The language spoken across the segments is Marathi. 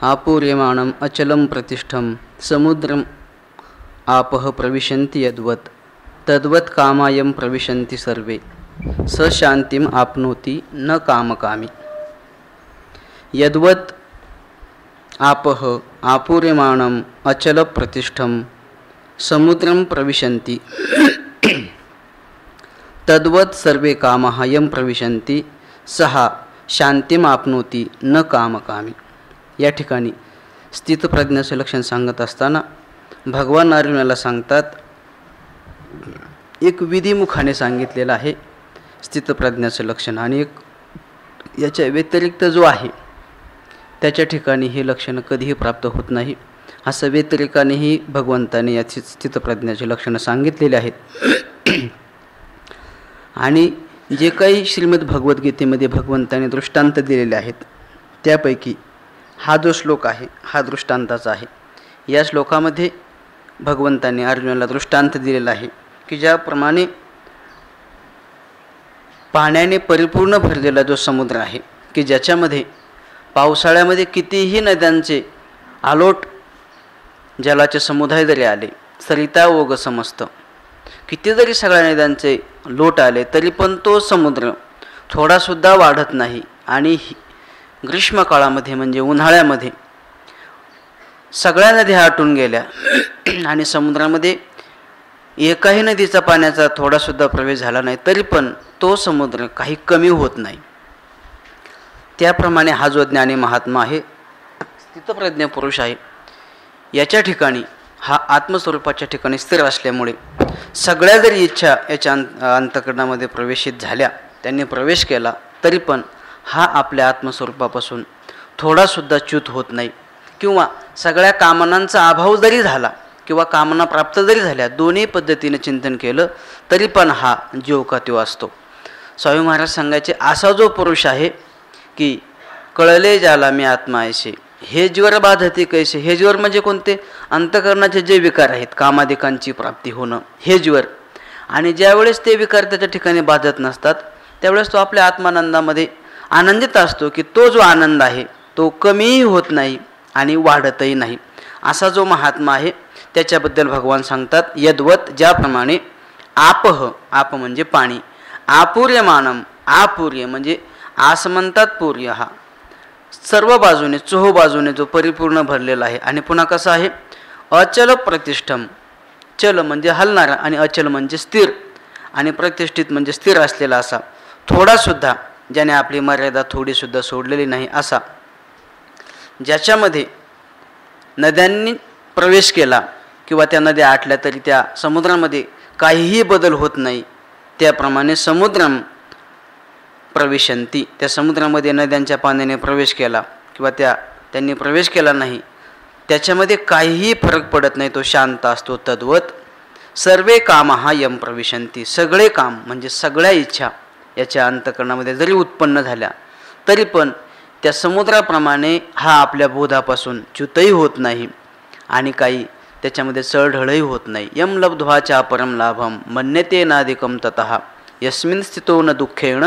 आपूर्यमाणम् अचलं प्रतिष्ठं समुद्रम् आपः प्रविशन्ति यद्वत् तद्वत् कामायं प्रविशन्ति सर्वे स शान्तिम् आपनोति न कामकामी। यद्वत् आपः आपूर्यमाणम् अचल प्रतिष्ठं समुद्रं प्रविशन्ति तद्वत् सर्वे कामाः यं प्रविशन्ति सः शांतिम आपनोति न कामकामी। या ठिकाणी स्थितप्रज्ञाचे लक्षण सांगत असताना भगवान अर्जुनाला सांगतात, एक विधिमुखाने सांगितलेलं आहे स्थितप्रज्ञाचे लक्षण, आणि एक याच्या व्यतिरिक्त जो आहे त्याच्या ठिकाणी हे लक्षण कधीही प्राप्त होत नाही, असं व्यतिरिकानेही भगवंताने याची स्थितप्रज्ञाचे लक्षणं सांगितलेले आहेत। आणि जे काही श्रीमद भगवद्गीतेमध्ये भगवंताने दृष्टांत दिलेले आहेत त्यापैकी हा जो श्लोक आहे हा दृष्टांताचा आहे। या श्लोकामध्ये भगवंताने अर्जुनाला दृष्टांत दिलेला आहे की ज्याप्रमाणे पाण्याने परिपूर्ण भरलेला जो समुद्र आहे की ज्याच्यामध्ये पावसाळ्यामध्ये कितीही नद्यांचे आलोट जलाचे समुदाय जरी आले, सरिता ओघ समजतं, किती जरी सगळ्या नद्यांचे लोट आले तरी पण तो समुद्र थोडासुद्धा वाढत नाही। आणि ग्रीष्म काळामध्ये म्हणजे उन्हाळ्यामध्ये सगळ्या नद्या आटून गेल्या आणि समुद्रामध्ये एकाही नदीचा पाण्याचा थोडासुद्धा प्रवेश झाला नाही तरी पण तो समुद्र काही कमी होत नाही। त्याप्रमाणे हा जो ज्ञानी महात्मा आहे, स्थितप्रज्ञ पुरुष आहे, याच्या ठिकाणी हा आत्मस्वरूपाच्या ठिकाणी स्थिर असल्यामुळे सगळ्या जरी इच्छा याच्या अंतःकरणामध्ये प्रवेशित झाल्या, त्यांनी प्रवेश केला, तरी पण हा आपल्या आत्मस्वरूपापासून थोडासुद्धा च्युत होत नाही, किंवा सगळ्या कामनांचा अभाव जरी झाला किंवा कामना प्राप्त जरी झाल्या, दोन्ही पद्धतीने चिंतन केलं तरी पण हा जीव का तो असतो। स्वामी महाराज सांगायचे, असा जो पुरुष आहे की कळले ज्याला मी आत्मा ऐसे हे ज्वर बाधते कैसे। हे ज्वर म्हणजे कोणते? अंतःकरणाचे जे विकार आहेत, कामादिकांची प्राप्ती होणं हे ज्वर। आणि ज्यावेळेस ते विकार त्याच्या ठिकाणी बाधत नसतात त्यावेळेस तो आपल्या आत्मानंदामध्ये आनंदित असतो की तो जो आनंद आहे तो कमीही होत नाही आणि वाढतही नाही। असा जो महात्मा आहे त्याच्याबद्दल भगवान सांगतात, यद्वत ज्याप्रमाणे आपह, आप म्हणजे पाणी, आपूर्यमानम, आपूर्य म्हणजे आसमंतात पूर्य, हा सर्व बाजूने चोह बाजूने जो परिपूर्ण भरलेला आहे। आणि पुन्हा कसा आहे? अचल प्रतिष्ठम, चल म्हणजे हलणारा आणि अचल म्हणजे स्थिर आणि प्रतिष्ठित म्हणजे स्थिर असलेला असा, थोडासुद्धा ज्याने आपली मर्यादा थोडीसुद्धा सोडलेली नाही असा, ज्याच्यामध्ये नद्यांनी प्रवेश केला किंवा त्या नद्या आटल्या तरी त्या समुद्रामध्ये काहीही बदल होत नाही, त्याप्रमाणे समुद्रम प्रविशन्ति, त्या समुद्रामध्ये नद्यांच्या पाण्याने प्रवेश केला किंवा त्यांनी प्रवेश केला नाही, त्याच्यामध्ये काहीही फरक पडत नाही, तो शांत असतो। तद्वत सर्वे कामाः यं प्रविशन्ति, सगळे काम म्हणजे सगळ्या इच्छा याच्या अंतःकरणामध्ये जरी उत्पन्न झाल्या तरी पण त्या समुद्राप्रमाणे हा आपल्या बोधापासून च्युतही होत नाही आणि काही त्याच्यामध्ये चढढळही होत नाही। यम लब्ध्वा च परम लाभम मन्यते नादिकम ततः यस्मिन् स्थितो न दुःखेण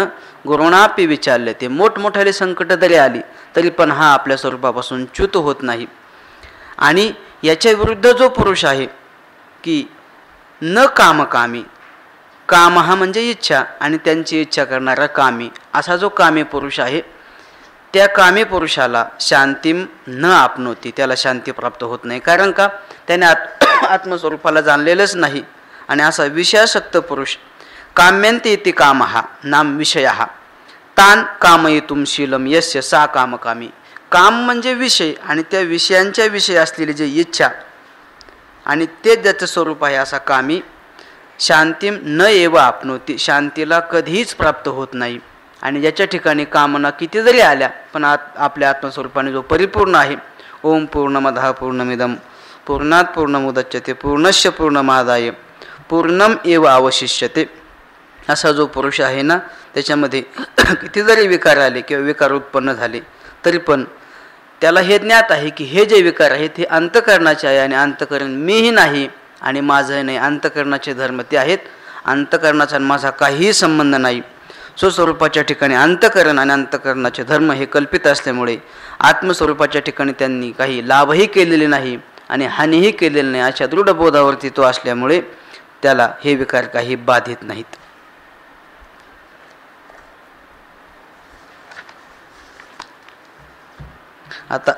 गुरुणापि विचाल्यते। मोठमोठाली संकट जरी आली तरी पण हा आपल्या स्वरूपापासून च्युत होत नाही। आणि याच्या विरुद्ध जो पुरुष आहे की न कामकामी, काम हा म्हणजे इच्छा आणि त्यांची इच्छा करणारा कामी, असा जो कामी पुरुष आहे त्या कामी पुरुषाला शांतीम न आपनोती, त्याला शांती प्राप्त होत नाही। कारण का? त्याने आत्मस्वरूपाला जाणलेलंच नाही। आणि असा विषयासक्त पुरुष काम्यन्ते इति कामः नाम विषयः तान कामयितुं शीलम यस्य सा कामकामी। काम म्हणजे विषय आणि त्या विषयांच्या विषय असलेली जी इच्छा आणि ते ज्याचं स्वरूप आहे असा कामी शांतीम न एव आपनोती, शांतीला कधीच प्राप्त होत नाही। आणि ज्याच्या ठिकाणी कामना किती जरी आल्या पण आपल्या आत्मस्वरूपाने जो परिपूर्ण आहे, ओम पूर्णमदः पूर्णमिदं पूर्णात् पूर्णमुदच्यते पूर्णस्य पूर्णमादाय पूर्णम एव अवशिष्यते, असा जो पुरुष आहे ना, त्याच्यामध्ये किती जरी विकार आले किंवा विकार उत्पन्न झाले तरी पण त्याला हे ज्ञात आहे की हे जे विकार आहेत हे अंतःकरणाचे आहे आणि अंतःकरण मीही नाही आणि माझं नाही, अंतःकरणाचे धर्म ते आहेत, अंतःकरणाचा माझा काहीही संबंध नाही। स्वस्वरूपाच्या ठिकाणी अंतःकरण आणि अंतःकरणाचे धर्म हे कल्पित असल्यामुळे आत्मस्वरूपाच्या ठिकाणी त्यांनी काही लाभही केलेले नाही आणि हानीही केलेली नाही, अशा दृढ बोधावरती तो असल्यामुळे त्याला हे विकार काही बाधित नाहीत. आता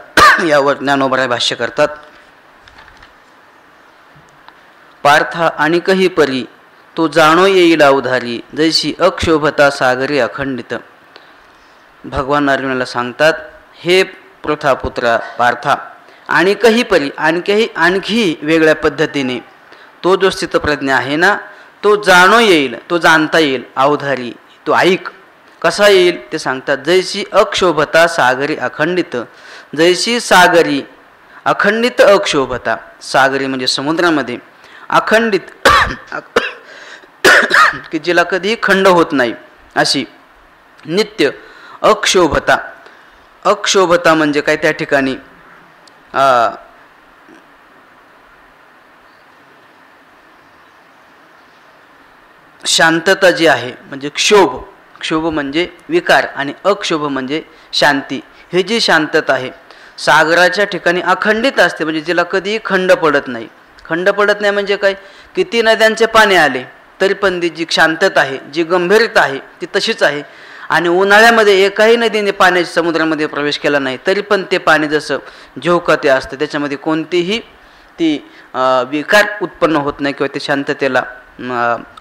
यावर ज्ञानोबराय भाष्य करतात. पार्था आणिकही परी तो जाणो येईल अवधारी, जैशी अक्षोभता सागरी अखंडित. भगवान अर्जुनाला सांगतात, हे पृथापुत्रा पार्था, आणिकही परी आणखी वेगळ्या पद्धतीने तो जो स्थितप्रज्ञ आहे ना, तो जाणो येईल, तो जाणता येईल. अवधारी, तो ऐक. कसा येईल ते सांगतात. जैशी अक्षोभता सागरी अखंडित, जैशी सागरी अखंडित अक्षोभता. सागरी म्हणजे समुद्रामध्ये, अखंडित की जिला कधीही खंड होत नाही अशी नित्य अक्षोभता. अक्षोभता म्हणजे काय, त्या ठिकाणी शांतता जी आहे, म्हणजे क्षोभ. क्षोभ म्हणजे विकार आणि अक्षोभ म्हणजे शांती. ही जी शांतता आहे सागराच्या ठिकाणी अखंडित असते, म्हणजे जिला कधीही खंड पडत नाही. खंड पडत नाही म्हणजे काय, किती नद्यांचे पाणी आले तरी पण ती जी शांतता आहे, जी गंभीरता आहे ती तशीच आहे. आणि उन्हाळ्यामध्ये एकाही नदीने पाण्याच्या समुद्रामध्ये प्रवेश केला नाही तरी पण ते पाणी जसं झोकाते असतं, त्याच्यामध्ये कोणतीही ती विकार उत्पन्न होत नाही किंवा ते शांततेला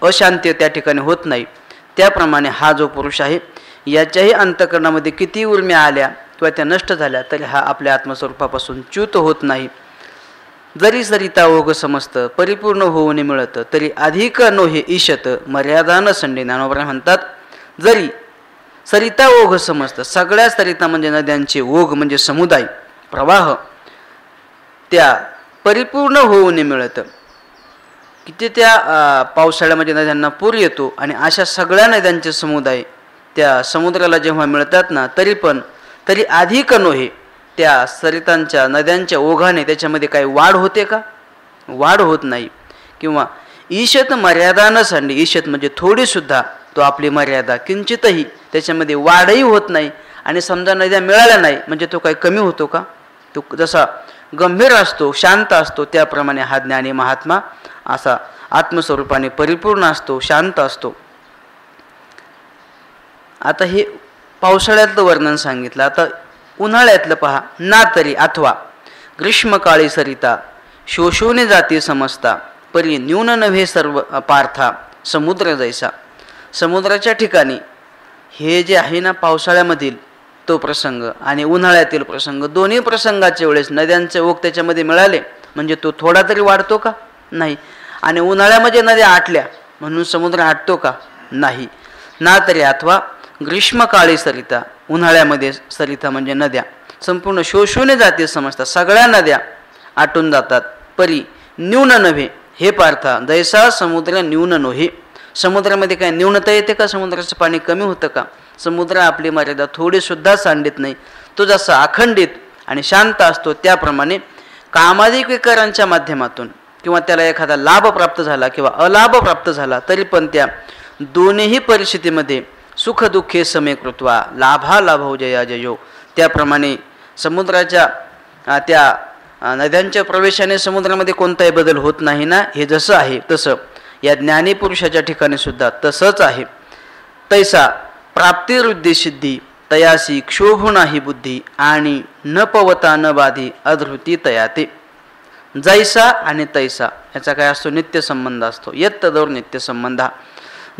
अशांती त्या ठिकाणी होत नाही. त्याप्रमाणे हा जो पुरुष आहे याच्याही अंतःकरणामध्ये किती उर्म्या आल्या किंवा त्या नष्ट झाल्या तरी हा आपल्या आत्मस्वरूपापासून च्युत होत नाही. जरी सरिता ओघ समजतं परिपूर्ण होऊन मिळतं, तरी अधिक नोहे ईशत मर्यादा न संडे. ज्ञानोबराय म्हणतात, जरी सरिता ओघ समजतं, सगळ्या सरिता म्हणजे नद्यांचे ओघ म्हणजे समुदाय प्रवाह, त्या परिपूर्ण होऊन मिळतं. किती त्या पावसाळ्यामध्ये नद्यांना पूर येतो आणि अशा सगळ्या नद्यांचे समुदाय त्या समुद्राला जेव्हा मिळतात ना, तरी अधिक नोहे त्या सरितांच्या नद्यांच्या ओघाने त्याच्यामध्ये काही वाढ होते का? वाढ होत नाही. किंवा ईशत मर्यादा न सांडी. ईशत म्हणजे थोडीसुद्धा तो आपली मर्यादा, किंचितही त्याच्यामध्ये वाढही होत नाही. आणि समजा नद्या मिळाल्या नाही म्हणजे तो काही कमी होतो का? तो जसा गंभीर असतो, शांत असतो, त्याप्रमाणे हा ज्ञानी महात्मा असा आत्मस्वरूपाने परिपूर्ण असतो, शांत असतो. आता हे पावसाळ्यातलं वर्णन सांगितलं. आता उन्हाळ्यातलं पहा. ना तरी अथवा ग्रीष्मकाळी सरिता शोषूने जाती समजता, परी न्यून नव्हे सर्व पार्था समुद्र जैसा. समुद्राच्या ठिकाणी हे जे आहे ना, पावसाळ्यामधील तो प्रसंग आणि उन्हाळ्यातील प्रसंग, दोन्ही प्रसंगाच्या वेळेस नद्यांचे ओघ त्याच्यामध्ये मिळाले म्हणजे तो थोडा तरी वाढतो का? नाही. आणि उन्हाळ्यामध्ये नद्या आटल्या म्हणून समुद्र आटतो का? नाही. ना तरी अथवा ग्रीष्मकाळी सरिता, उन्हाळ्यामध्ये सरिता म्हणजे नद्या संपूर्ण शोषून जाते समजतात, सगळ्या नद्या आटून जातात. परी न्यून नव्हे हे पार्था जैसा समुद्र न्यून नव्हे. समुद्रामध्ये काय न्यूनता येते का? समुद्राचं पाणी कमी होतं का? समुद्र आपली मर्यादा थोडीसुद्धा सांडित नाही. तो जसा अखंडित आणि शांत असतो त्याप्रमाणे कामाधिक विकारांच्या माध्यमातून किंवा त्याला एखादा लाभ प्राप्त झाला किंवा अलाभ प्राप्त झाला तरी पण त्या दोन्ही परिस्थितीमध्ये सुख दुःखे समे कृत्वा लाभालाभो जया जयो. त्याप्रमाणे समुद्राच्या त्या नद्यांच्या प्रवेशाने समुद्रामध्ये कोणताही बदल होत नाही ना. हे जसं आहे तसं या ज्ञानी पुरुषाच्या ठिकाणी सुद्धा तसंच आहे. तैसा प्राप्तिवृद्धी सिद्धी तयासी क्षोभ नाही बुद्धी आणि न पवता न बाधी अधृती तयाते. जैसा आणि तैसा याचा काय असतो? नित्य संबंध असतो. यत्तदौर नित्य संबंध.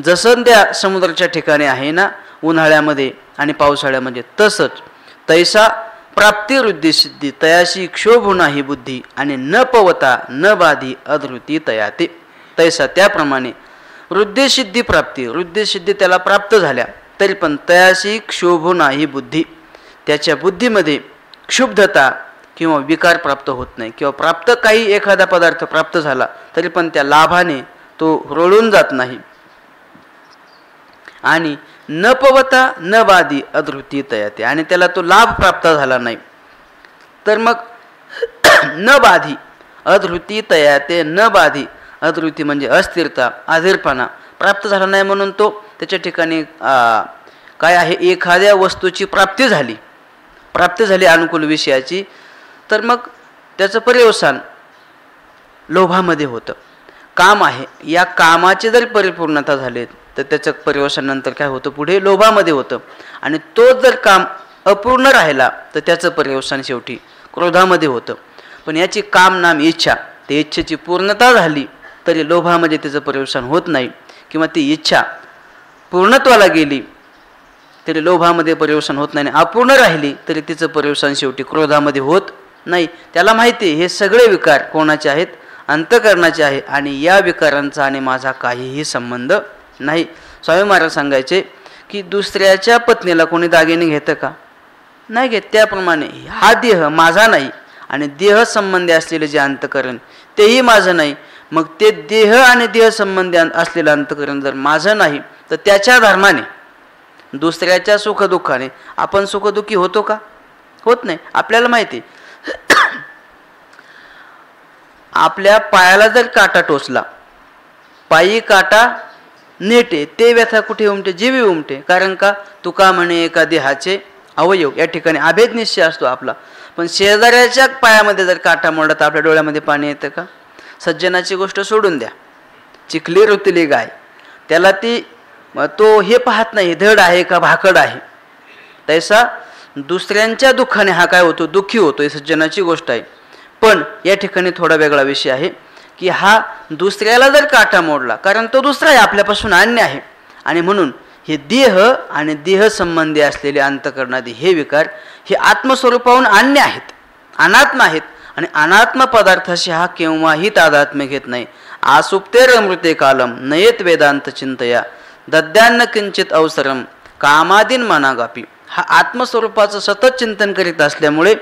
जसं त्या समुद्राच्या ठिकाणी आहे ना उन्हाळ्यामध्ये आणि पावसाळ्यामध्ये, तसंच तैसा प्राप्तिवृद्धी सिद्धी तयाशी क्षोभ नाही बुद्धी आणि न पवता न बाधी अधृती तयाते. तैसा त्याप्रमाणे वृद्धिसिद्धी प्राप्ती, वृद्धिसिद्धी त्याला प्राप्त झाल्या तरी पण तयाशी क्षोभ नाही बुद्धी, त्याच्या बुद्धीमध्ये क्षुब्धता किंवा विकार प्राप्त होत नाही. किंवा प्राप्त काही एखादा पदार्थ प्राप्त झाला तरी पण त्या लाभाने तो रोळून जात नाही. आणि न पवता न बाधी अधृती तयाते, आणि त्याला तो लाभ प्राप्त झाला नाही तर मग न बाधी अधृती तयाते. न बाधी अधृती म्हणजे अस्थिरता, अधीरपणा प्राप्त झाला नाही म्हणून तो त्याच्या ठिकाणी काय आहे, एखाद्या वस्तूची प्राप्ती झाली प्राप्ती झाली अनुकूल विषयाची, तर मग त्याचं पर्यवसान लोभामध्ये होतं. काम आहे, या कामाची जर परिपूर्णता झाली तर त्याचं पर्यवसानानंतर काय होतं, पुढे लोभामध्ये होतं. आणि तो जर काम अपूर्ण राहिला तर त्याचं पर्यवसान शेवटी क्रोधामध्ये होतं. पण याची काम नाम इच्छा, ते इच्छेची पूर्णता झाली तरी लोभामध्ये त्याचं पर्यवसान होत नाही, किंवा ती इच्छा पूर्णत्वाला गेली तरी लोभामध्ये पर्यवसान होत नाही, अपूर्ण राहिली तरी तिचं पर्यवसान शेवटी क्रोधामध्ये होत नाही. त्याला माहिती आहे हे सगळे विकार कोणाचे आहेत, अंतःकरणाचे आहे, आणि या विकारांचा आणि माझा काहीही संबंध नाही. स्वामी महाराज सांगायचे की दुसऱ्याच्या पत्नीला कोणी दागिने घेतं का, नाही घेत. त्याप्रमाणे हा देह माझा नाही आणि देह संबंधी असलेले जे अंतःकरण तेही माझं नाही. मग ते देह आणि देह संबंधी असलेलं अंतःकरण जर माझं नाही तर त्याच्या धर्माने दुसऱ्याच्या सुखदुःखाने आपण सुखदुःखी होतो का, होत नाही. आपल्याला माहिती आपल्या पायाला जर काटा टोचला, पायी काटा नेटे, ते व्यथा कुठे उमटे, जीवी उमटे. कारण का, तुका म्हणे एका देहाचे अवयव, या ठिकाणी अभेद निश्चय असतो आपला. पण शेजाऱ्याच्या पायामध्ये जर काटा मोडला तर आपल्या डोळ्यामध्ये पाणी येतं का. सज्जनाची गोष्ट सोडून द्या, चिखली रुतली गाय, त्याला तो हे पाहत नाही धड आहे का भाकड आहे. तैसा दुसऱ्यांच्या दुःखाने हा काय होतो, दुःखी होतो, ही सज्जनाची गोष्ट आहे. पण या ठिकाणी थोडा वेगळा विषय आहे की हा दुसऱ्याला जर काटा मोडला, कारण तो दुसरा आहे, आपल्यापासून अन्य आहे, आणि म्हणून हे देह आणि देह संबंधी असलेले अंतःकरणादी हे विकार हे आत्मस्वरूपाहून अन्य आहेत, अनात्म आहेत. आणि अनात्म पदार्थाशी हा केव्हाही तादात्म्य घेत नाही. आसुप्तेर अमृते कालम नयेत वेदांत चिंतया दद्यान्न किंचित अवसरम कामादीन मनागापी. हा आत्मस्वरूपाचं सतत चिंतन करीत असल्यामुळे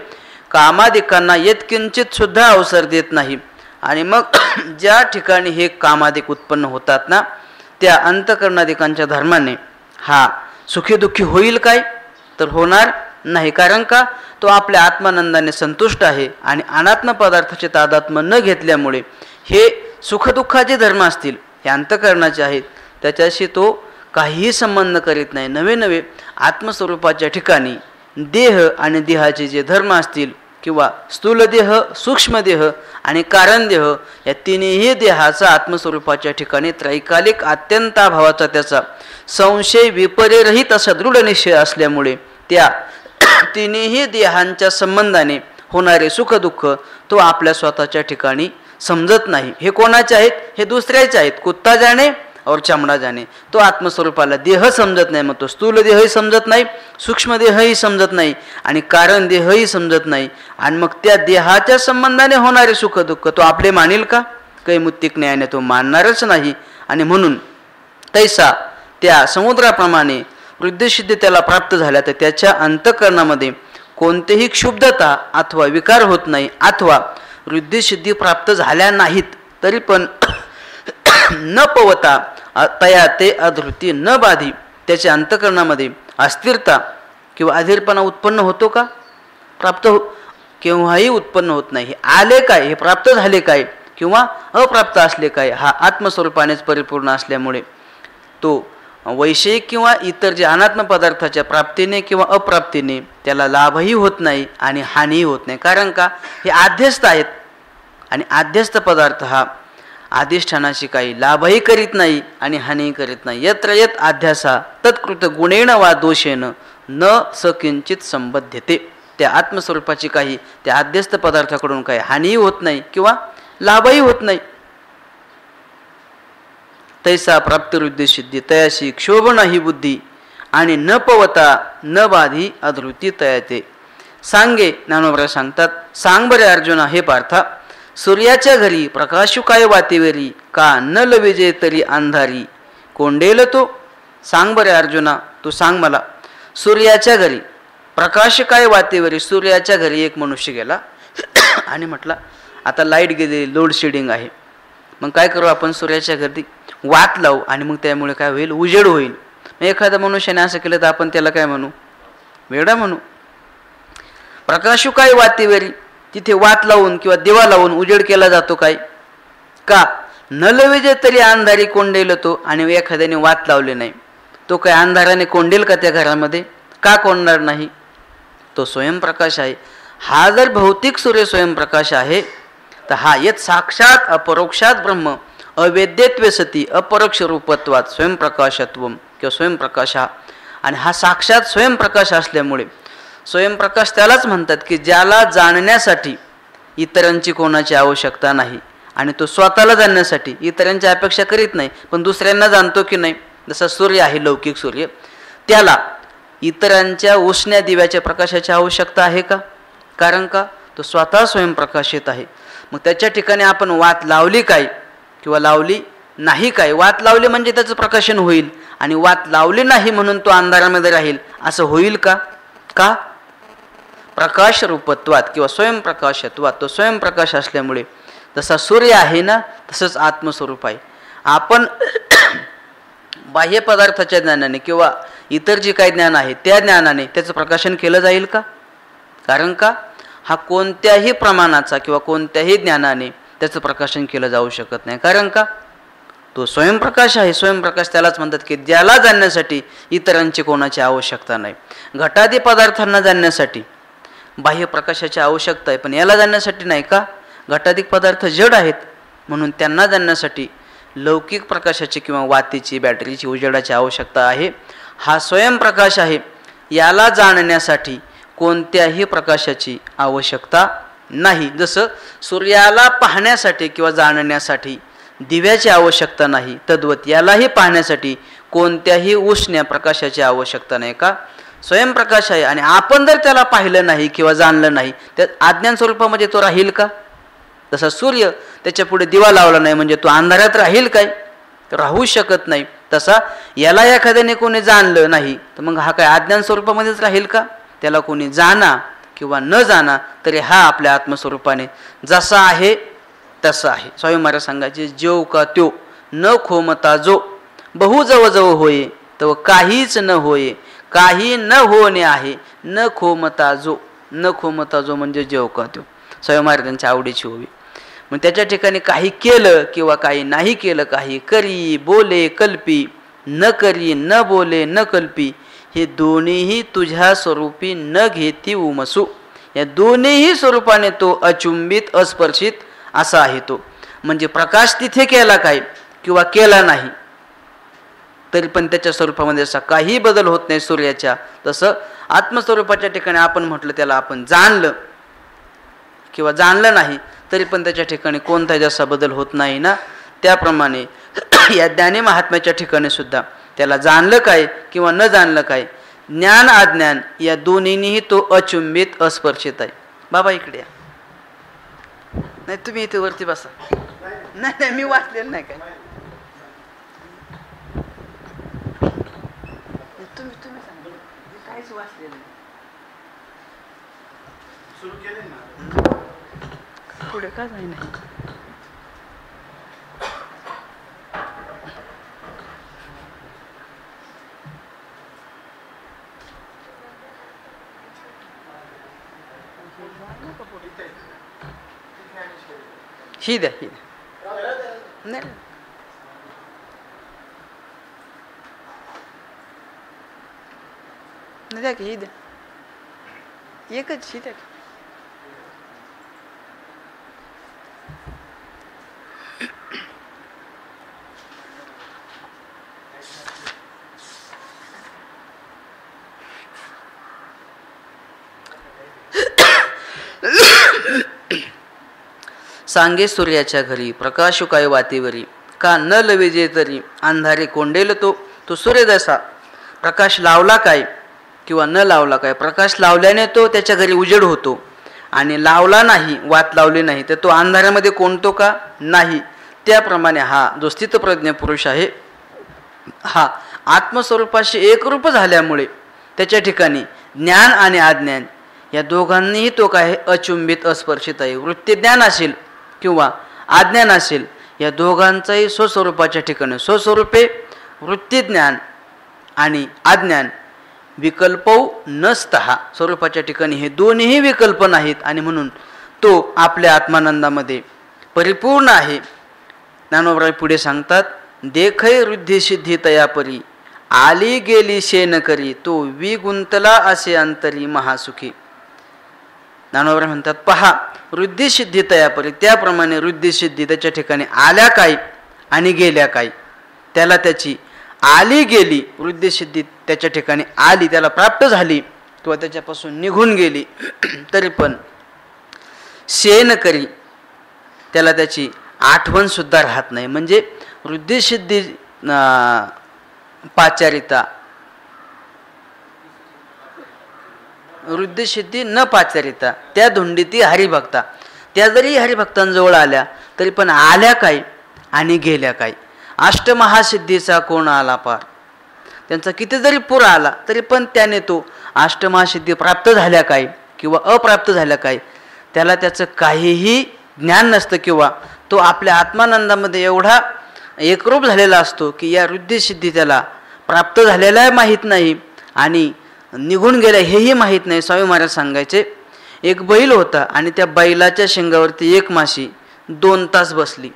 कामादिकांना येतकिंचित सुद्धा अवसर देत नाही. आणि मग ज्या ठिकाणी हे कामादिक उत्पन्न होतात ना, त्या अंतःकरणादिकांच्या धर्माने हा सुखी दुःखी होईल काय, तर होणार नाही. कारण का, तो आपल्या आत्मानंदाने संतुष्ट आहे आणि अनात्म पदार्थाचे तादात्म्य न घेतल्यामुळे हे सुखदुःखाचे धर्म असतील हे अंतःकरणाचे आहेत, त्याच्याशी तो काहीही संबंध करीत नाही. नवे नवे आत्मस्वरूपाच्या ठिकाणी देह आणि देहाचे जे धर्म असतील, किंवा स्थूल देह, सूक्ष्म देह आणि कारण देह, या तिन्ही देहाचा आत्मस्वरूपाच्या ठिकाणी त्रैकालिक अत्यंताभावाचा त्याचा संशय विपर्यरहित असा दृढ निश्चय असल्यामुळे त्या तिन्ही देहांच्या संबंधाने होणारे सुखदुःख तो आपल्या स्वतःच्या ठिकाणी समजत नाही. हे कोणाचे आहेत, हे दुसऱ्याचे आहेत. कुत्ता जाणे और चामडा जाणे. तो आत्मस्वरूपाला देह समजत नाही, मग तो स्थूल देहही समजत नाही, सूक्ष्म देहही समजत नाही आणि कारण देहही समजत नाही. आणि मग त्या देहाच्या संबंधाने होणारे सुख दुःख तो आपले मानेल का, काही मुत्तिक न्यायाने तो मानणारच नाही. आणि म्हणून तैसा त्या समुद्राप्रमाणे वृद्धिसिद्धी त्याला प्राप्त झाल्या तर त्याच्या अंतःकरणामध्ये कोणतेही क्षुब्धता अथवा विकार होत नाही, अथवा वृद्धिसिद्धी प्राप्त झाल्या नाहीत तरी पण न पवता तया ते अधृती न बाधी त्याच्या अंतःकरणामध्ये अस्थिरता किंवा अधीरपणा उत्पन्न होतो का, प्राप्त केव्हाही उत्पन्न होत नाही. हे आले काय, हे प्राप्त झाले काय किंवा अप्राप्त असले काय, हा आत्मस्वरूपानेच परिपूर्ण असल्यामुळे तो वैषयिक किंवा इतर जे अनात्म पदार्थाच्या प्राप्तीने किंवा अप्राप्तीने त्याला लाभही होत नाही आणि हानीही होत नाही. कारण का, हे आध्यस्थ आहेत आणि आध्यस्थ पदार्थ हा अधिष्ठानाशी काही लाभही करीत नाही आणि हानीही करीत नाही. यत्र यत अध्यासा तत्कृत गुणेन वा दोषेन न सकिंचित संबद्धते. त्या आत्मस्वरूपाची काही त्या आध्यस्थ पदार्थाकडून काही हानीही होत नाही किंवा लाभही होत नाही. तैसा प्राप्तिवृद्धी सिद्धी तयाशी क्षोभ नाही बुद्धी आणि न पवता न बाधी अधृती तयाते. सांगे ज्ञानोबराज सांगतात, सांग बरे अर्जुना हे पार्था, सूर्याच्या घरी प्रकाशू काय वातेवरी का न लविजे तरी अंधारी कोंडेल तो. सांग बरे अर्जुना, तू सांग मला, सूर्याच्या घरी प्रकाश काय वातेवरी, सूर्याच्या घरी एक मनुष्य गेला आणि म्हटला आता लाईट गेली, लोड शेडिंग आहे, मग काय करू आपण, सूर्याच्या घरी वात लावू आणि मग त्यामुळे काय होईल, उजेड होईल. एखाद्या मनुष्याने असं केलं तर आपण त्याला काय म्हणू, वेडा म्हणू. प्रकाशू काय वातेवरी, तिथे वात लावून किंवा दिवा लावून उजेड केला जातो काय, का न लविजे तरी अंधारी कोंडेल तो. आणि एखाद्याने वात लावले नाही, तो काय अंधाराने कोंडेल का त्या घरामध्ये, का कोंडणार नाही. तो स्वयंप्रकाश आहे. हा जर भौतिक सूर्य स्वयंप्रकाश आहे तर हा येत साक्षात अपरोक्षात ब्रह्म अवेद्यत्वे सती अपरोक्ष रूपत्वात स्वयंप्रकाशत्व किंवा स्वयंप्रकाश हा. आणि हा साक्षात स्वयंप्रकाश असल्यामुळे स्वयंप्रकाश त्यालाच म्हणतात की ज्याला जाणण्यासाठी इतरांची कोणाची आवश्यकता नाही आणि तो स्वतःला जाणण्यासाठी इतरांची अपेक्षा करीत नाही, पण दुसऱ्यांना जाणतो की नाही. जसा सूर्य आहे लौकिक सूर्य, त्याला इतरांच्या उष्ण्या दिव्याच्या प्रकाशाची आवश्यकता आहे का? कारण का तो स्वतः स्वयंप्रकाशित आहे. मग त्याच्या ठिकाणी आपण वात लावली काय किंवा लावली नाही काय? वात लावली म्हणजे त्याचं प्रकाशन होईल आणि वात लावली नाही म्हणून तो अंधारामध्ये राहील असं होईल का? का? प्रकाश रूपत्वात किंवा स्वयंप्रकाशत्वात तो स्वयंप्रकाश असल्यामुळे जसा सूर्य आहे ना तसंच आत्मस्वरूप आहे. आपण बाह्य पदार्थाच्या ज्ञानाने किंवा इतर जे काही ज्ञान आहे त्या ज्ञानाने त्याचं प्रकाशन केलं जाईल का? कारण का हा कोणत्याही प्रमाणाचा किंवा कोणत्याही ज्ञानाने त्याचं प्रकाशन केलं जाऊ शकत नाही. कारण का तो स्वयंप्रकाश आहे. स्वयंप्रकाश त्यालाच म्हणतात की ज्याला जाणण्यासाठी इतरांची कोणाची आवश्यकता नाही. घटादी पदार्थांना जाणण्यासाठी बाह्य प्रकाशाची आवश्यकता आहे, पण याला जाणण्यासाठी नाही का? घटाधिक पदार्थ जड आहेत म्हणून त्यांना जाणण्यासाठी लौकिक प्रकाशाची किंवा वातीची बॅटरीची उजेडाची आवश्यकता आहे. हा स्वयंप्रकाश आहे, याला जाणण्यासाठी कोणत्याही प्रकाशाची आवश्यकता नाही. जसं सूर्याला पाहण्यासाठी किंवा जाणण्यासाठी दिव्याची आवश्यकता नाही, तद्वत यालाही पाहण्यासाठी कोणत्याही उष्ण्या प्रकाशाची आवश्यकता नाही. का? स्वयंप्रकाश आहे आणि आपण जर त्याला पाहिलं नाही किंवा जाणलं नाही तर अज्ञान स्वरूपामध्ये तो राहील का? जसा सूर्य त्याच्या पुढे दिवा लावला नाही म्हणजे तो अंधारात राहील काय? राहू शकत नाही. तसा याला एखाद्याने कोणी जाणलं नाही तर मग हा काय अज्ञान स्वरूपामध्येच राहील का? त्याला कोणी जाणा किंवा न जाणा तरी हा आपल्या आत्मस्वरूपाने जसा आहे तसा आहे. स्वामी महाराज सांगायचे जेव का त्यो न खोमता जो बहु जव जव होये तो काहीच न होये काही न होणे आहे न खोमता जो. न खोमता जो म्हणजे जेव का त्यो स्वामी महाराजांच्या आवडीची होवी. मग त्याच्या ठिकाणी काही केलं किंवा काही नाही केलं, काही करी बोले कल्पी न करी न बोले न कल्पी हे दोन्हीही तुझ्या स्वरूपी न घेती उमसू. या दोन्हीही स्वरूपाने तो अचुंबित अस्पर्शित असा आहे तो. म्हणजे प्रकाश तिथे केला काय किंवा केला नाही तरी पण त्याच्या स्वरूपामध्ये असा काही बदल होत नाही सूर्याच्या. तसं आत्मस्वरूपाच्या ठिकाणी आपण म्हटलं त्याला आपण जाणलं किंवा जाणलं नाही तरी पण त्याच्या ठिकाणी कोणताही जसा बदल होत नाही ना, त्याप्रमाणे या ज्ञानी महात्म्याच्या ठिकाणी सुद्धा त्याला जाणलं काय किंवा न जाणलं काय, ज्ञान अज्ञान या दोन्हींनीही तो अचुंबित अस्पर्शित आहे. बाबा इकडे या. नाही तुम्ही इथे वरती बसा. नाही नाही मी वाचलेलं नाही काय. तुम्ही तुम्ही सांगा काहीच वाचलेलं नाही. सुरू केले ना पुढे का जाई नाही. ही द्या ही नाही द्या की ही द्या एकच ही द्या. सांगे सूर्याच्या घरी प्रकाशु काय वातीवरी का न लविजे तरी अंधारे कोंडेल तो. तो सूर्य जसा प्रकाश लावला काय किंवा न लावला काय, प्रकाश लावल्याने तो त्याच्या घरी उजेड होतो आणि लावला नाही वात लावली नाही तर तो अंधारामध्ये कोंडतो का? नाही. त्याप्रमाणे हा जो स्थितप्रज्ञ पुरुष आहे हा आत्मस्वरूपाशी एकरूप झाल्यामुळे त्याच्या ठिकाणी ज्ञान आणि अज्ञान या दोघांनीही तो काय अचुंबित अस्पर्शित आहे. वृत्तीज्ञान असेल किंवा अज्ञान असेल या दोघांचाही स्वस्वरूपाच्या ठिकाणी स्वस्वरूपे वृत्तीज्ञान आणि अज्ञान विकल्पौ नस्तहा स्वरूपाच्या ठिकाणी हे दोन्हीही विकल्प नाहीत आणि म्हणून तो आपल्या आत्मानंदामध्ये परिपूर्ण आहे. ज्ञानोबराय पुढे सांगतात देखै वृद्धी सिद्धी तयापरी आली गेली शेन करी तो विगुंतला असे अंतरी महासुखी. ज्ञानोबा म्हणतात, पहा वृद्धिसिद्धी तयापरी, त्याप्रमाणे वृद्धिसिद्धी त्याच्या ठिकाणी आल्या काय आणि गेल्या काय. त्याला त्याची आली गेली वृद्धिसिद्धी त्याच्या ठिकाणी आली, त्याला प्राप्त झाली किंवा त्याच्यापासून निघून गेली, तरी पण शेन करी त्याला त्याची आठवणसुद्धा राहत नाही. म्हणजे वृद्धिसिद्धी पाचारिता, वृद्धिसिद्धी न पाचारिता, त्या धुंडीती हरिभक्ता, त्या जरी हरिभक्तांजवळ आल्या तरी पण आल्या काय आणि गेल्या काय. अष्टमहासिद्धीचा कोण आला पार, त्यांचा किती जरी पूर आला तरी पण त्याने तो अष्टमहासिद्धी प्राप्त झाल्या काय किंवा अप्राप्त झाल्या काय त्याला त्याचं काहीही ज्ञान नसतं, किंवा तो आपल्या आत्मानंदामध्ये एवढा एकरूप झालेला असतो की या वृद्धिसिद्धी त्याला प्राप्त झालेला माहीत नाही आणि निघून गेल्या हेही माहीत नाही. स्वामी महाराज सांगायचे, एक बैल होता आणि त्या बैलाच्या शिंगावरती एक माशी 2 तास बसली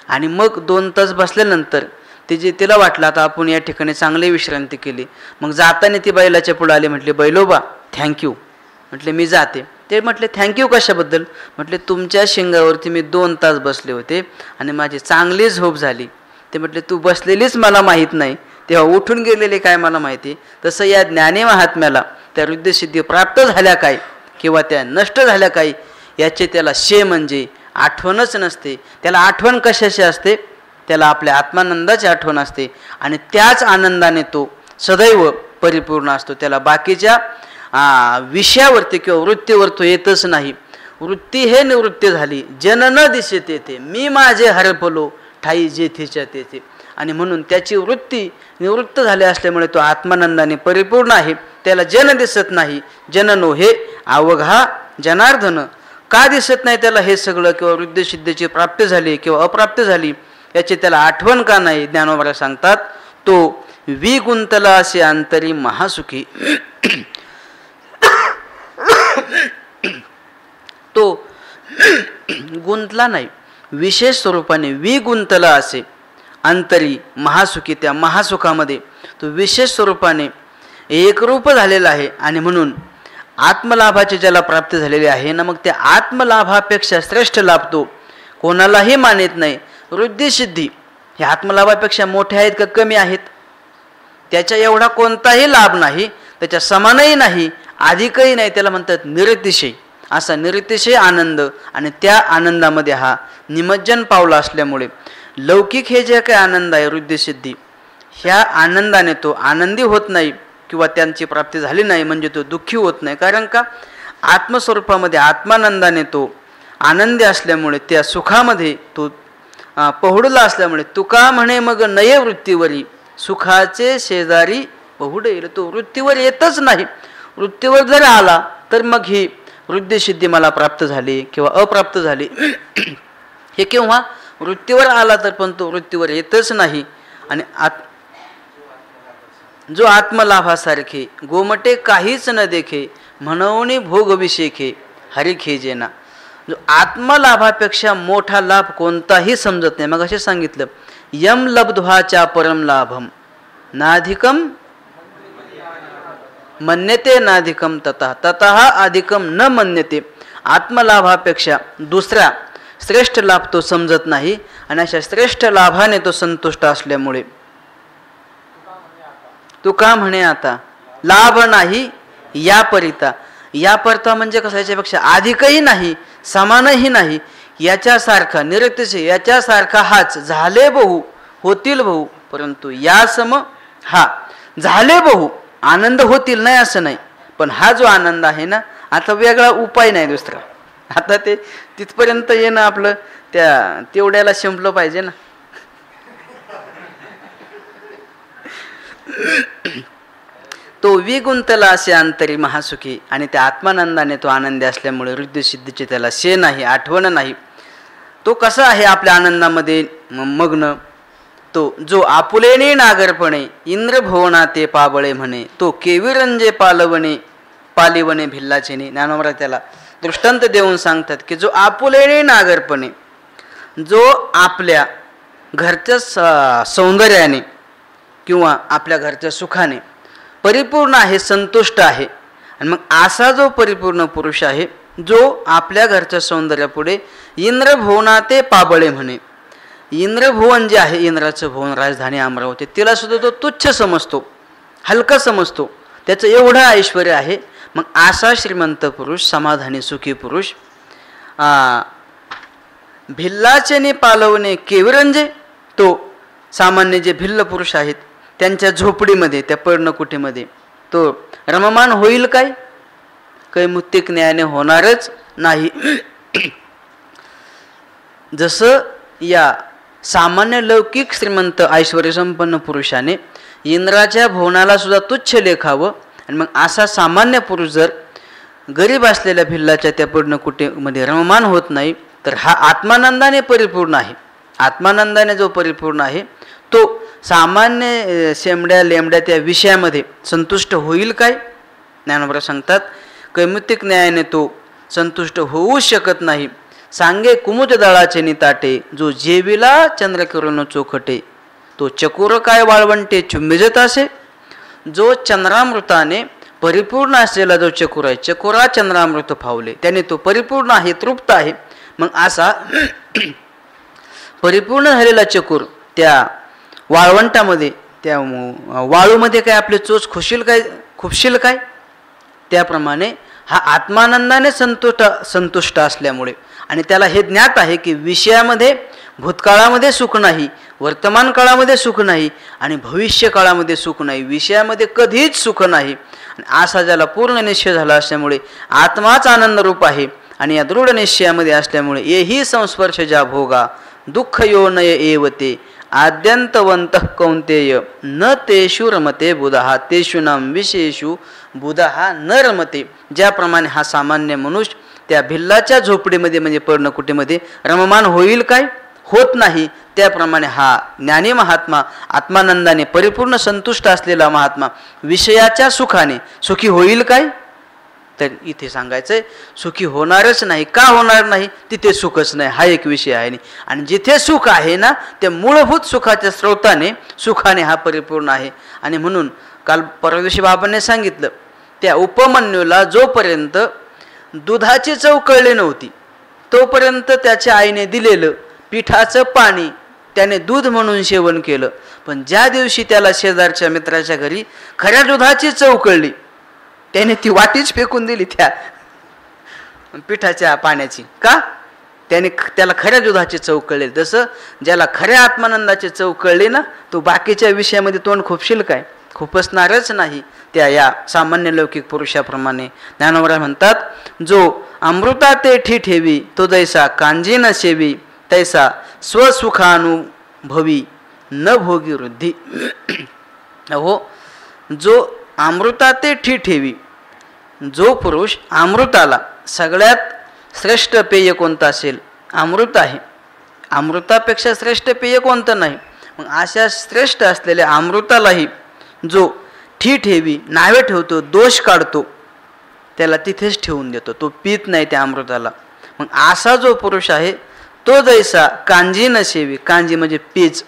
आणि मग 2 तास बसल्यानंतर तिला वाटलं आता आपण या ठिकाणी चांगली विश्रांती केली. मग जाताना ती बैलाच्या पुढे आली, म्हटले बैलोबा थँक्यू. म्हटले मी जाते. ते म्हटले थँक्यू कशाबद्दल. म्हटले तुमच्या शिंगावरती मी 2 तास बसले होते आणि माझी चांगली झोप झाली. ते म्हटले तू बसलेलीच मला माहीत नाही, तेव्हा उठून गेलेले काय मला माहिती. तसं या ज्ञानी महात्म्याला त्या वृद्धिसिद्धी प्राप्त झाल्या काय किंवा त्या नष्ट झाल्या काय याचे त्याला शे म्हणजे आठवणच नसते. त्याला आठवण कशाची असते, त्याला आपल्या आत्मानंदाची आठवण असते आणि त्याच आनंदाने तो सदैव परिपूर्ण असतो. त्याला बाकीच्या विषयावरती किंवा वृत्तीवर तो येतच नाही. वृत्ती हे निवृत्ती झाली, जन न दिसते ते, मी माझे हरपलो ठाई जेथेच्या तेथे. आणि म्हणून त्याची वृत्ती निवृत्त झाली असल्यामुळे तो आत्मानंदाने परिपूर्ण आहे. त्याला जन दिसत नाही. जननो हे अवघा जनार्दन. का दिसत नाही त्याला हे सगळं, किंवा वृद्धिसिद्धीची प्राप्ती झाली किंवा अप्राप्त झाली याची त्याला आठवण का नाही. ज्ञानोबा सांगतात, तो विगुंतला असे अंतरी महासुखी. तो गुंतला नाही, विशेष स्वरूपाने विगुंतला असे अंतरी महासुखी, त्या महासुखामध्ये तो विशेष स्वरूपाने एकरूप झालेला आहे. आणि म्हणून आत्मलाभाची ज्याला प्राप्ती झालेली आहे ना, मग त्या आत्मलाभापेक्षा श्रेष्ठ लाभ तो कोणालाही मानित नाही. वृद्धिसिद्धी हे आत्मलाभापेक्षा मोठे आहेत का कमी आहेत, त्याच्या एवढा कोणताही लाभ नाही, त्याच्या समानही नाही, अधिकही नाही. त्याला म्हणतात निरतिशय. असा निरतिशय आनंद, आणि त्या आनंदामध्ये हा निमज्जन पावला असल्यामुळे लौकिक हे जे काही आनंद आहे वृद्धिसिद्धी, ह्या आनंदाने तो आनंदी होत नाही किंवा त्यांची प्राप्ती झाली नाही म्हणजे तो दुःखी होत नाही. कारण का, आत्मस्वरूपामध्ये आत्मानंदाने तो आनंदी असल्यामुळे त्या सुखामध्ये तो पहुडला असल्यामुळे तुका म्हणे मग नये वृत्तीवरी सुखाचे शेजारी पहुडेल. तो वृत्तीवर येतच नाही. वृत्तीवर जर आला तर मग ही वृद्धिसिद्धी मला प्राप्त झाली किंवा अप्राप्त झाली हे केव्हा वृत्तीवर आला तर पण तो वृत्तीवर येतच नाही. आणि जो आत्मलाभासारखे गोमटे काहीच न देखे म्हणून भोग विषेखे हरी खेजेना. जो आत्मलाभापेक्षा मोठा लाभ कोणताही समजत नाही. मग असे सांगितलं, यम लब्ध्वाच्या परम लाभम नाधिकम मन्यते नाधिकम ततः ततः अधिकम न मन्यते. आत्मलाभापेक्षा दुसरा श्रेष्ठ लाभ तो समजत नाही आणि अशा श्रेष्ठ लाभाने तो संतुष्ट असल्यामुळे तुका म्हणे आता लाभ नाही या परिता. या परता म्हणजे कसं, याच्यापेक्षा अधिकही नाही समानही नाही, याच्यासारखा निरतिशय याच्यासारखा हाच झाले बहु होतील बहु, परंतु या सम हा झाले बहु आनंद होतील नाही असं नाही. पण हा जो आनंद आहे ना, आता वेगळा उपाय नाही दुसरा. आता ते तिथपर्यंत येणं आपलं तेवढ्याला संपलं पाहिजे ना. तो विगुंतला असे अंतरी महासुखी. आणि त्या आत्मानंदाने तो आनंदी असल्यामुळे वृद्धिसिद्धीची त्याला शे नाही, आठवण नाही. तो कसा आहे आपल्या आनंदामध्ये मग्न, तो जो आपुलेने नागरपणे इंद्रभुवना ते पाबळे म्हणे, तो केविरंजे पालिवणे भिल्लाचेने. ज्ञानोबा त्याला दृष्टांत देऊन सांगतात की जो आपुलेने नागरपणे, जो आपल्या घरच्या सौंदर्याने किंवा आपल्या घरच्या सुखाने परिपूर्ण आहे, संतुष्ट आहे. आणि मग असा जो परिपूर्ण पुरुष आहे जो आपल्या घरच्या सौंदर्यापुढे इंद्रभुवना ते पाबळे म्हणे. इंद्रभुवन जे आहे, इंद्राचं भुवन राजधानी अमरावती, तिला सुद्धा तो तुच्छ समजतो, हलका समजतो. त्याचं एवढं ऐश्वर आहे. मग असा श्रीमंत पुरुष, समाधानी सुखी पुरुष, भिल्लाचे ने पालवणे केविरंजे, तो सामान्य जे भिल्ल पुरुष आहेत त्यांच्या झोपडीमध्ये, त्या पर्णकुटीमध्ये तो रममान होईल काय? कैमुत्तिक न्यायाने होणारच नाही. जसं या सामान्य लौकिक श्रीमंत ऐश्वर्यसंपन्न पुरुषाने इंद्राच्या भुवनाला सुद्धा तुच्छ लेखावं, आणि मग असा सामान्य पुरुष जर गरीब असलेल्या भिल्लाच्या त्या पर्णकुटीमध्ये रममान होत नाही, तर हा आत्मानंदाने परिपूर्ण आहे. आत्मानंदाने जो परिपूर्ण आहे तो सामान्य शेमड्या लेमड्या त्या विषयामध्ये संतुष्ट होईल काय? ज्ञानोबा सांगतात, कैमुत्तिक न्यायाने तो संतुष्ट होऊ शकत नाही. सांगे कुमुद दळाचे निताटे, जो जेविला चंद्रकिरण चोखटे, तो चकोर काय वाळवंटे चुंबिजत असे. जो चंद्रामृताने परिपूर्ण असलेला जो चकोर आहे, चकोरा चंद्रामृत फावले, त्याने तो परिपूर्ण आहे, तृप्त आहे. मग असा परिपूर्ण झालेला चकोर त्या वाळवंटामध्ये, त्या वाळूमध्ये काय आपले चोच खुपशील काय? त्याप्रमाणे हा आत्मानंदाने संतुष्ट असल्यामुळे, आणि त्याला हे ज्ञात आहे की विषयामध्ये भूतकाळामध्ये सुख नाही, वर्तमान काळामध्ये सुख नाही, आणि भविष्य काळामध्ये सुख नाही, विषयामध्ये कधीच सुख नाही. आणि असा ज्याला पूर्ण निश्चय झाला असल्यामुळे आत्माच आनंदरूप आहे, आणि या दृढ निश्चयामध्ये असल्यामुळे येही संस्पर्श ज्या भोगा दुःख यो नय एवते आद्यंतवंत कौंतेय न तेषु रमते बुधहा तेषु नाम विशेषु बुधहा न रमते. ज्याप्रमाणे हा सामान्य मनुष्य त्या भिल्लाच्या झोपडीमध्ये म्हणजे पर्णकुटीमध्ये रममान होईल काय? होत नाही. त्याप्रमाणे हा ज्ञानी महात्मा, आत्मानंदाने परिपूर्ण संतुष्ट असलेला महात्मा विषयाच्या सुखाने सुखी होईल काय? तर इथे सांगायचंय सुखी होणारच नाही. का होणार नाही? तिथे सुखच नाही, हा एक विषय आहे. आणि जिथे सुख आहे ना, त्या मूलभूत सुखाच्या स्रोताने सुखाने हा परिपूर्ण आहे. आणि म्हणून काल परदेशी बाबांनी सांगितलं, त्या उपमन्यूला जोपर्यंत दुधाची चव कळली नव्हती तोपर्यंत त्याच्या आईने दिलेलं पिठाचं पाणी त्याने दूध म्हणून सेवन केलं. पण ज्या दिवशी त्याला शेजारच्या मित्राच्या घरी खऱ्या दुधाची चव कळली, त्याने ती वाटीच फेकून दिली त्या पिठाच्या पाण्याची. का? त्याला खऱ्या दुधाची चव कळली. जसं ज्याला खऱ्या आत्मानंदाची चव कळली ना, तो बाकीच्या विषयामध्ये तोंड खुपशील काय? खुपसणारच नाही. त्या या सामान्य लौकिक पुरुषाप्रमाणे ज्ञानोबा म्हणतात, जो अमृता ते ठेवी तो जैसा कांजी न सेवी, तैसा स्वसुखानुभवी न भोगी वृद्धी. हो, जो अमृता ते ठेवी, जो पुरुष अमृताला, सगळ्यात श्रेष्ठ पेय कोणतं असेल? अमृत आहे. अमृतापेक्षा श्रेष्ठ पेय कोणतं नाही. मग अशा श्रेष्ठ असलेल्या अमृतालाही जो ठेवी नावे ठेवतो, दोष काढतो, त्याला तिथेच ठेवून देतो, तो पीत नाही त्या अमृताला. मग असा जो पुरुष आहे तो जैसा कांजी न सेवी, कांजी म्हणजे पेज,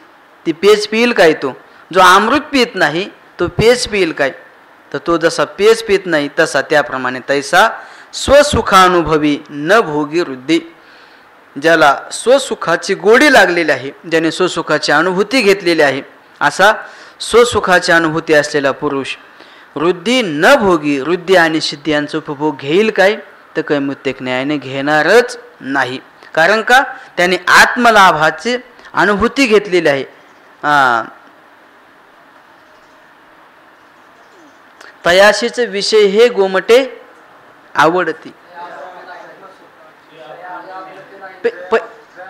ती पेज पिईल काय? तो जो अमृत पित नाही तो पेज पिईल काय? तर तो जसा पेज पित नाही तसा त्याप्रमाणे तैसा स्वसुखानुभवी न भोगी वृद्धी. ज्याला स्वसुखाची गोडी लागलेली आहे, ज्याने स्वसुखाची अनुभूती घेतलेली आहे, असा स्वसुखाची अनुभूती असलेला पुरुष वृद्धी न भोगी, वृद्धी आणि सिद्धी यांचा उपभोग घेईल काय? तर कैमुत्तिक न्यायाने घेणारच नाही. कारण का? त्याने आत्मलाभाची अनुभूती घेतलेली आहे. तयाशीचे विषय हे गोमटे आवडती,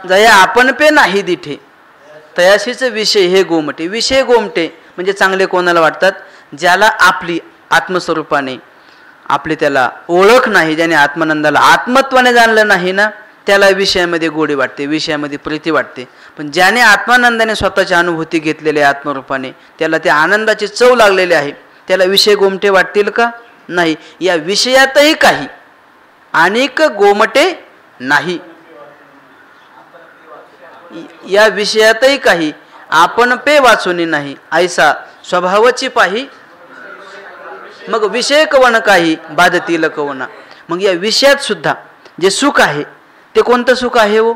जया आपण पे नाही दिठे. तयाशीचे विषय हे गोमटे, विषय गोमटे म्हणजे चांगले कोणाला वाटतात? ज्याला आपली आत्मस्वरूपाने आपली त्याला ओळख नाही, ज्याने आत्मानंदाला आत्मत्वाने जाणलं नाही ना, त्याला विषयामध्ये गोडी वाटते, विषयामध्ये प्रीती वाटते. पण ज्याने आत्मानंदाने स्वतःची अनुभूती घेतलेली आहे आत्मरूपाने, त्याला त्या आनंदाची चव लागलेली आहे, त्याला विषय गोमटे वाटतील का? नाही. या विषयातही काही अनेक गोमटे नाही. या विषयातही काही आपण पे वाचूनी नाही, ऐसा स्वभावाची पाही मग विषय कवन काही बाधतील कवना. मग या विषयात सुद्धा जे सुख आहे ते कोणतं सुख आहे हो?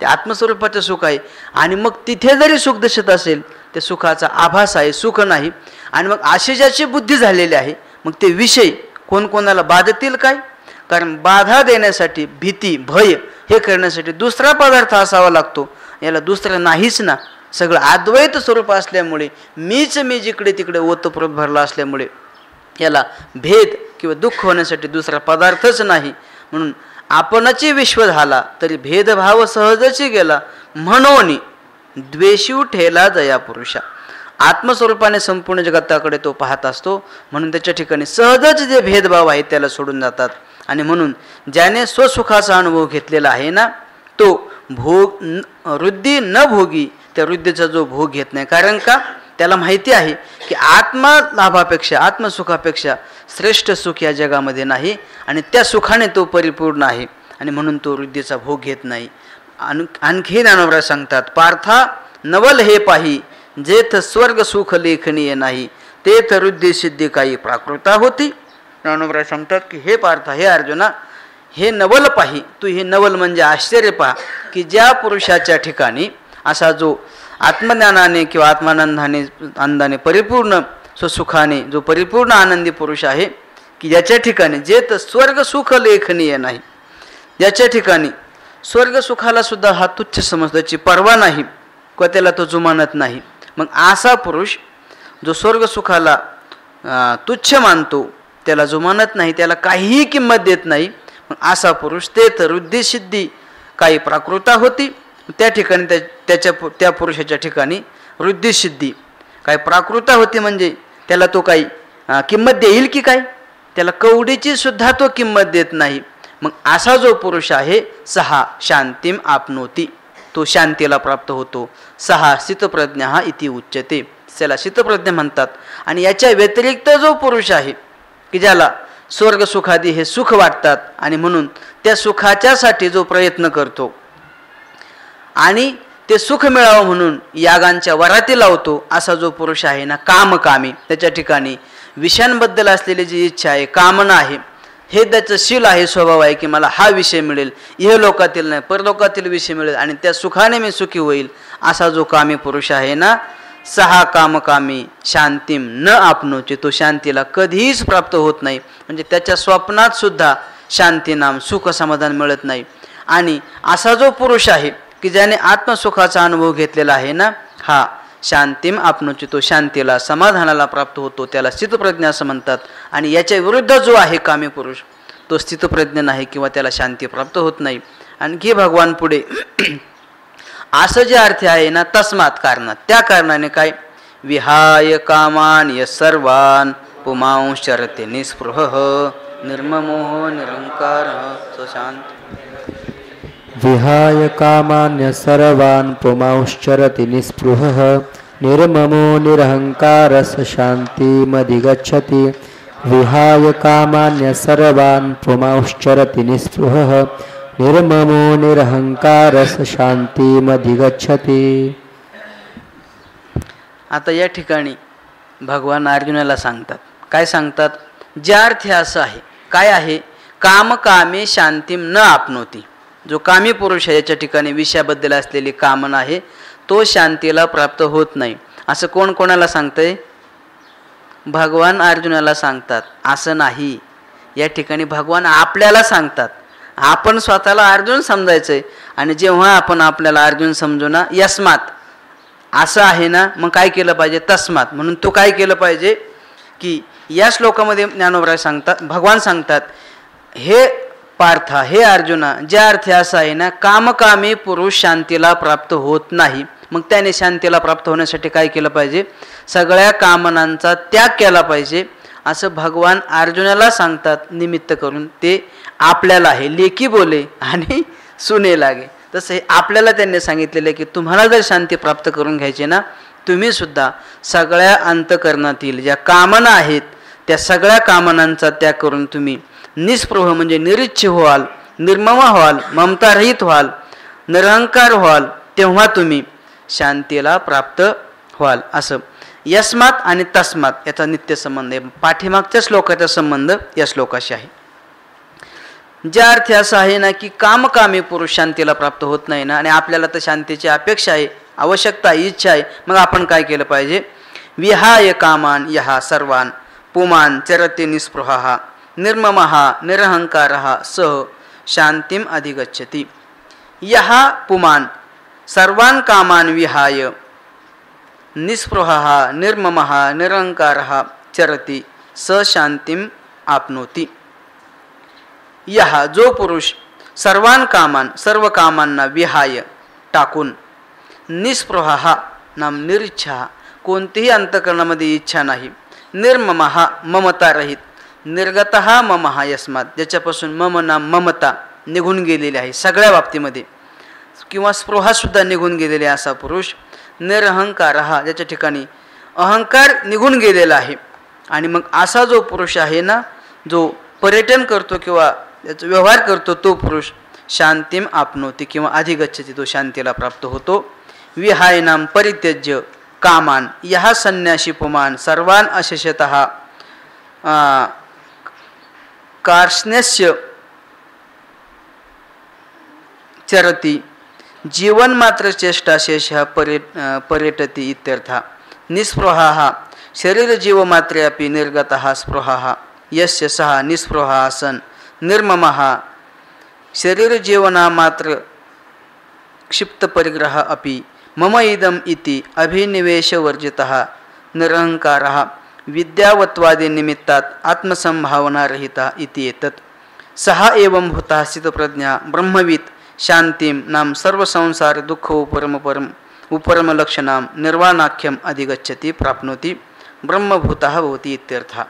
ते आत्मस्वरूपाचं सुख आहे. आणि मग तिथे जरी सुख दिसत असेल ते सुखाचा आभास आहे, सुख नाही. आणि मग अशी ज्याची बुद्धी झालेली आहे मग ते विषय कोणाला बाधतील काय? कारण बाधा देण्यासाठी भीती भय हे करण्यासाठी दुसरा पदार्थ असावा लागतो. याला दुसरं नाहीच ना. सगळं अद्वैत स्वरूप असल्यामुळे मीच मी जिकडे तिकडे ओतप्रोत भरला असल्यामुळे याला भेद किंवा दुःख होण्यासाठी दुसरा पदार्थच नाही. म्हणून आपणची विश्व झाला तरी भेदभाव सहजची गेला, म्हणून द्वेषी ठेला दया पुरुषा. आत्मस्वरूपाने संपूर्ण जगताकडे तो पाहत असतो, म्हणून त्याच्या ठिकाणी सहजच जे भेदभाव आहेत त्याला सोडून जातात. आणि म्हणून ज्याने स्वसुखाचा अनुभव घेतलेला आहे ना तो भोग वृद्धी न भोगी त्या वृद्धीचा जो भोग घेत नाही. कारण का? त्याला माहिती आहे की आत्मलाभापेक्षा आत्मसुखापेक्षा श्रेष्ठ सुख या जगामध्ये नाही आणि त्या सुखाने तो परिपूर्ण आहे आणि म्हणून तो वृद्धीचा भोग घेत नाही. आणखी ज्ञानोबा सांगतात, पार्था नवल हे पाही जेथ स्वर्ग सुख लेखनीय नाही तेथ वृद्धी सिद्धी काही प्राकृता होती. ज्ञानोबा सांगतात की हे पार्था, हे अर्जुना, हे नवल पाही. तू हे नवल म्हणजे आश्चर्य पहा की ज्या पुरुषाच्या ठिकाणी असा जो आत्मज्ञानाने किंवा आत्मानंदाने परिपूर्ण स्वसुखाने जो परिपूर्ण आनंदी पुरुष आहे की ज्याच्या ठिकाणी जे तर स्वर्ग सुख लेखनीय नाही, ज्याच्या ठिकाणी स्वर्ग सुखाला सुद्धा हा तुच्छ समजण्याची पर्वा नाही किंवा त्याला तो जुमानत नाही. मग असा पुरुष जो स्वर्ग सुखाला तुच्छ मानतो, त्याला जुमानत नाही, त्याला काहीही किंमत देत नाही, मग असा पुरुष ते तर वृद्धी सिद्धी काही प्राकृता होती. त्या ठिकाणी त्या पुरुषाच्या ठिकाणी वृद्धी सिद्धी काय प्राकृता होती म्हणजे त्याला तो काही किंमत देईल की काय? त्याला कवडीची सुद्धा तो किंमत देत नाही. मग असा जो पुरुष आहे सहा शांतीम आपनोती, तो शांतीला प्राप्त होतो. सहा स्थितप्रज्ञा हा इति उच्यते, त्याला स्थितप्रज्ञा म्हणतात. आणि याच्या व्यतिरिक्त जो पुरुष आहे की ज्याला स्वर्ग सुखादी हे सुख वाटतात आणि म्हणून त्या सुखाच्यासाठी जो प्रयत्न करतो आणि ते सुख मिळावं म्हणून यागांच्या वराती लावतो, असा जो पुरुष आहे ना कामकामी, त्याच्या ठिकाणी विषयांबद्दल असलेली जी इच्छा आहे, कामना आहे, हे त्याचं शील आहे, स्वभाव आहे की मला हा विषय मिळेल, इहलोकातील नाही परलोकातील विषय मिळेल आणि त्या सुखाने मी सुखी होईल, असा जो कामी पुरुष आहे ना सहा कामकामी शांतीम न आपनोचे, तो शांतीला कधीच प्राप्त होत नाही. म्हणजे त्याच्या स्वप्नात सुद्धा शांती नाम सुख समाधान मिळत नाही. आणि असा जो पुरुष आहे की ज्याने आत्मसुखाचा अनुभव घेतलेला आहे ना हा शांतीम आपनोचे, तो शांतीला समाधानाला प्राप्त होतो, त्याला स्थितप्रज्ञा असं म्हणतात. आणि याच्या विरुद्ध जो आहे कामी पुरुष तो स्थितप्रज्ञ नाही किंवा त्याला शांती प्राप्त होत नाही. आणखी भगवान पुढे असं जे अर्थ आहे ना तस्मात कारणात, त्या कारणाने काय विहाय कामान सर्वान पुमांश्चरते निस्पृह निर्ममोह निरंकार शांत. विहाय कामान्य सर्वान् पुमांश्चरति निस्पृहः निर्ममो निरहंकारः शान्तिमधिगच्छति. विहाय कामान्य सर्वान् पुमांश्चरति निस्पृहः निर्ममो निरहंकारः शान्तिमधिगच्छति. आता या ठिकाणी भगवान अर्जुनाला सांगतात, काय सांगतात? ज्या अर्थी असं आहे, काय आहे? कामकामे शांतीम न आपनोती, जो कामी पुरुष आहे याच्या ठिकाणी विषयाबद्दल असलेली कामना आहे तो शांतीला प्राप्त होत नाही. असं कोण कोणाला सांगतंय? भगवान अर्जुनाला सांगतात. असं नाही, या ठिकाणी भगवान आपल्याला सांगतात. आपण स्वतःला अर्जुन समजायचंय आणि जेव्हा आपण आपल्याला अर्जुन समजू ना यस्मात असं आहे ना मग काय केलं पाहिजे? तस्मात. म्हणून तो काय केलं पाहिजे की या श्लोकामध्ये ज्ञानोबराय सांगतात, भगवान सांगतात, हे पार्था, हे अर्जुना, ज्या अर्थी असं आहे ना कामकामी पुरुष शांतीला प्राप्त होत नाही, मग त्याने शांतीला प्राप्त होण्यासाठी काय केलं पाहिजे? सगळ्या कामनांचा त्याग केला पाहिजे, असं भगवान अर्जुनाला सांगतात. निमित्त करून ते आपल्याला आहे, लेकी बोले आणि सुने लागे. तसं हे आपल्याला त्यांनी सांगितलेलं आहे की तुम्हाला जर शांती प्राप्त करून घ्यायची ना तुम्ही सुद्धा सगळ्या अंतकरणातील ज्या कामना आहेत त्या सगळ्या कामनांचा त्याग करून तुम्ही निस्पृह म्हणजे निरीच्छ व्हाल, निर्मम व्हाल, ममतारहित व्हाल, निरहंकार व्हाल, तेव्हा तुम्ही शांतीला प्राप्त व्हाल. असं यस्मात आणि तस्मात याचा नित्य संबंध आहे. पाठीमागच्या श्लोकाचा संबंध या श्लोकाशी आहे. ज्या अर्थी असं आहे ना की कामकामी पुरुष शांतीला प्राप्त होत नाही ना, आणि आपल्याला तर शांतीची अपेक्षा आहे, आवश्यकता, इच्छा आहे. मग आपण काय केलं पाहिजे? विहाय कामान यहा सर्वान पुमान चरते निस्पृहा निर्ममहा निरहंकारः सह शांतीम अधिगच्छति. यहा पुमान सर्वान कामान विहाय निस्पृहा निर्ममः निरहंकारः चरति स शांतीम आपनोति. यहा जो पुरुष सर्वान कामान सर्व कामांना विहाय टाकून निस्पृहा नाम निरिच्छा कोणतीही अंतकरणामध्ये इच्छा नाही, निर्ममः ममता रहित, निर्गतः ममः यस्मात ज्याच्यापासून मम नाम ममता निघून गेलेली आहे सगळ्या बाबतीमध्ये, किंवा स्पृहासुद्धा निघून गेलेली असा पुरुष, निरहंकार ज्याच्या ठिकाणी अहंकार निघून गेलेला आहे. आणि मग असा जो पुरुष आहे ना, जो पर्यटन करतो किंवा त्याचा व्यवहार करतो, तो पुरुष शांतीम आपनोती किंवा अधिगच्छति, तो शांतीला प्राप्त होतो. विहाय नाम परित्यज्य कामान यहा संन्यासी पुमान सर्वान अशेषतः कार्ष्ण्यस्य चरती जीवन मात्र चेष्टा शेष पर्यटती इत्यर्थ. निस्पृहा शरीर जीव मात्रे अपि निर्गतः स्पृहा यस्य सः निस्पृहा सन निर्ममः शरीर जीवना मात्र क्षिप्त परिग्रह अपि मम इदम इति अभिनिवेशवर्जितः निरहंकारः विद्यावत्वादि निमित्तात् आत्मसंभावना रहिता इति एतत्. सः एवं भूतः स्थितप्रज्ञा ब्रह्मवित् शांतीं नाम सर्व संसार दुःख उपरम लक्षणां निर्वाणाख्यम अधिगच्छति प्राप्नोति ब्रह्मभूतः भवति इत्यर्थः.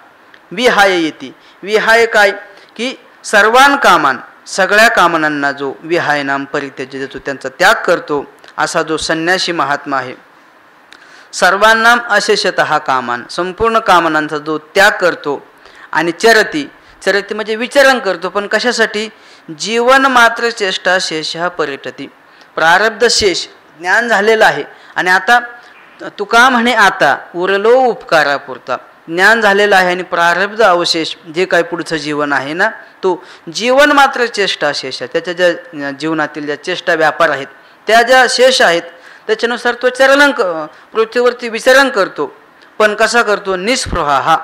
विहाय इति विहाय काय की सर्वान कामान सगळ्या कामनांना जो विहाय नाम परित्यज्य देतो, त्यांचा त्याग करतो, असा जो संन्यासी महात्मा आहे. सर्वांनाम अशेषतः कामान संपूर्ण कामनांचा जो त्याग करतो, आणि चरती चरती म्हणजे विचरण करतो, पण कशासाठी? जीवन मात्र चेष्टा शेष पर्यटती. प्रारब्ध शेष ज्ञान झालेलं आहे, आणि आता तुका म्हणे आता उरलो उपकारापुरता. ज्ञान झालेलं आहे आणि प्रारब्ध अवशेष जे काही पुढचं जीवन आहे ना, तो जीवन मात्र चेष्टा शेष आहे. त्याच्या ज्या जीवनातील ज्या चेष्टा व्यापार आहेत, त्या ज्या शेष आहेत, त्याच्यानुसार तो पृथ्वीवरती विचरण करतो. पण कसा करतो? निस्पृहा,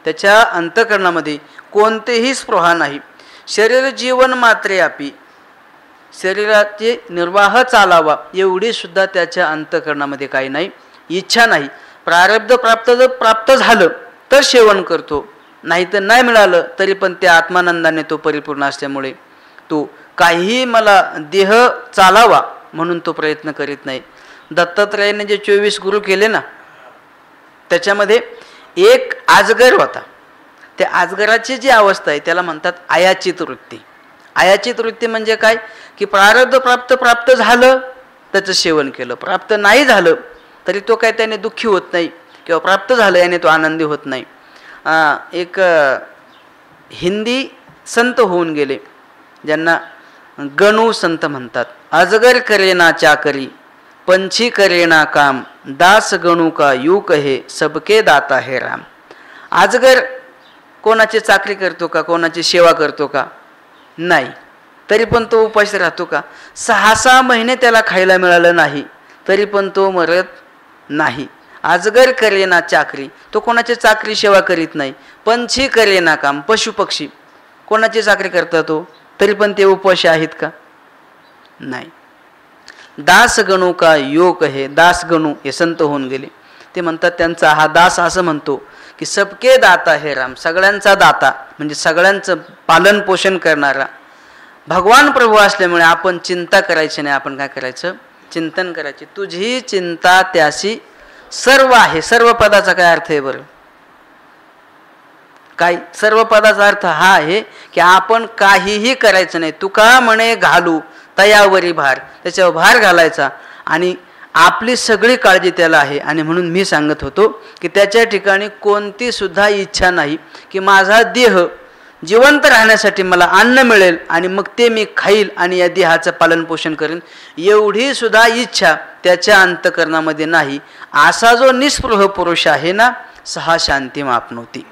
त्याच्या अंतःकरणामध्ये कोणतेही स्पृहा नाही. शरीर जीवन मात्रे अपि शरीराचे निर्वाह चालावा एवढी सुद्धा त्याच्या अंतःकरणामध्ये काही नाही, इच्छा नाही. प्रारब्ध प्राप्त झालं तर सेवन करतो, नाही तर नाही मिळालं तरी पण त्या आत्मानंदाने तो परिपूर्ण असल्यामुळे तो काहीही मला देह चालावा म्हणून तो प्रयत्न करीत नाही. दत्तात्रयाने जे 24 गुरु केले ना, त्याच्यामध्ये एक आजगर होता. त्या आजगराची जी अवस्था आहे त्याला म्हणतात आयाचित वृत्ती. आयाचित वृत्ती म्हणजे काय की प्रारब्ध प्राप्त झालं त्याचं सेवन केलं, प्राप्त नाही झालं तरी तो काय त्याने दुःखी होत नाही, किंवा प्राप्त झालं याने तो आनंदी होत नाही. एक हिंदी संत होऊन गेले ज्यांना गणू संत म्हणतात. अजगर करेना चाकरी पंछी करेना काम दास गणू का यू कहे सबके दाता है राम. अजगर कोणाची चाकरी करतो का, कोणाची सेवा करतो का? नाही. तरी पण तो उपाशी राहतो का? 6 महिने त्याला खायला मिळालं नाही तरी पण तो मरत नाही. अजगर करेना चाकरी, तो कोणाची चाकरी सेवा करीत नाही. पंछी करेना काम, पशु पक्षी कोणाची चाकरी करतात तो, तरी पण ते उपवाशी आहेत का? नाही. दास गणू का योग हे, दास गणू हे संत होऊन गेले. ते म्हणतात त्यांचा हा दास असं म्हणतो की सबके दाता हे राम, सगळ्यांचा दाता म्हणजे सगळ्यांचं पालन पोषण करणारा भगवान प्रभू असल्यामुळे आपण चिंता करायची नाही. आपण काय करायचं? चिंतन करायचे. तुझी चिंता त्याशी सर्व आहे. सर्व पदाचा काय अर्थ आहे बरं? काय सर्व पदाचा अर्थ हा आहे की आपण काहीही करायचं नाही. तुका म्हणे घालू तयावरी भार, त्याच्यावर भार घालायचा, आणि आपली सगळी काळजी त्याला आहे. आणि म्हणून मी सांगत होतो की त्याच्या ठिकाणी कोणती सुद्धा इच्छा नाही की माझा देह जिवंत राहण्यासाठी मला अन्न मिळेल आणि मग ते मी खाईल आणि या देहाचं पालन पोषण करेन, एवढी सुद्धा इच्छा त्याच्या अंतःकरणामध्ये नाही. असा जो निस्पृह पुरुष आहे ना, सहा शांती आपनोती.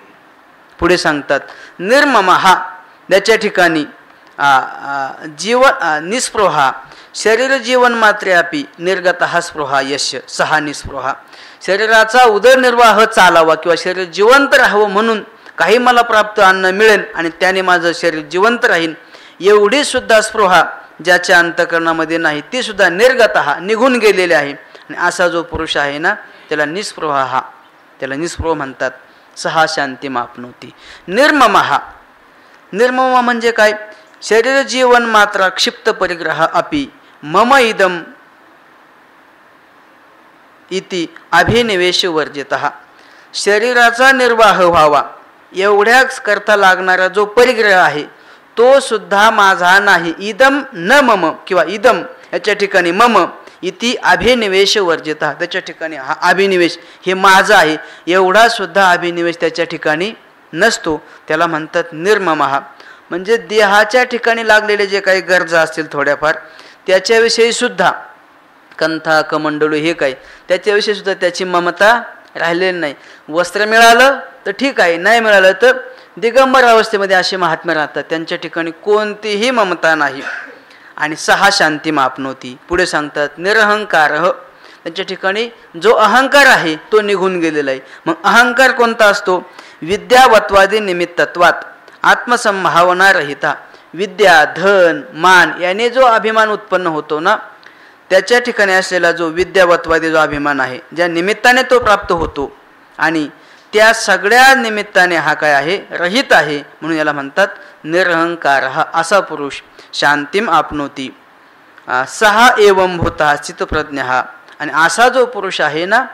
पुढे सांगतात निर्ममः, त्याच्या ठिकाणी निस्पृहा शरीर जीवन मात्रेपि निर्गतः स्पृहा यस्य सहा निस्पृहा. शरीराचा उदरनिर्वाह चालावा किंवा शरीर जिवंत राहावं म्हणून काही मला प्राप्त अन्न मिळेल आणि त्याने माझं शरीर जिवंत राहील एवढी सुद्धा स्पृहा ज्याच्या अंतःकरणामध्ये नाही ती सुद्धा निर्गतः निघून गेलेली आहे. आणि असा जो पुरुष आहे ना त्याला निस्पृहा, त्याला निस्पृह म्हणतात. सहा शांती मापनोती. निर्ममहा, निर्मम म्हणजे काय? शरीर जीवन मात्रा क्षिप्त परिग्रह अपि मम इदम इति अभिनिवेश वर्जितः. शरीराचा निर्वाह व्हावा एवढ्याच करता लागणारा जो परिग्रह आहे तो सुद्धा माझा नाही. इदम न मम किंवा इदम याच्या ठिकाणी मम इति अभिनिवेश वर्जितः, त्याच्या ठिकाणी हा अभिनिवेश हे माझं आहे एवढा सुद्धा अभिनिवेश त्याच्या ठिकाणी नसतो. त्याला म्हणतात निर्ममहा. म्हणजे देहाच्या ठिकाणी लागलेले जे काही गरजा असतील थोड्याफार त्याच्याविषयी सुद्धा कंथा कमंडलू हे काय त्याच्याविषयी सुद्धा त्याची ममता राहिलेली नाही. वस्त्र मिळालं तर ठीक आहे, नाही मिळालं तर दिगंबर अवस्थेमध्ये असे महात्मे राहतात, त्यांच्या ठिकाणी कोणतीही ममता नाही. आणि सहा शांती मापनोती. पुढे सांगतात निरहंकार, त्यांच्या ठिकाणी जो अहंकार आहे तो निघून गेलेला आहे. मग अहंकार कोणता असतो? विद्यावत्वादी निमित्तत्वात आत्मसंभावना रहिता. विद्या धन मान याने जो अभिमान उत्पन्न होतो ना त्याच्या ठिकाणी असलेला जो विद्यावत्वादी जो अभिमान आहे ज्या निमित्ताने तो प्राप्त होतो आणि त्या सगळ्या निमित्ताने हा काय आहे रहित आहे म्हणून याला म्हणतात निरहंकार. हा असा पुरुष शांतीम आपनोती. सहा एवं भूता चित्तप्रज्ञ. आणि असा जो पुरुष आहे ना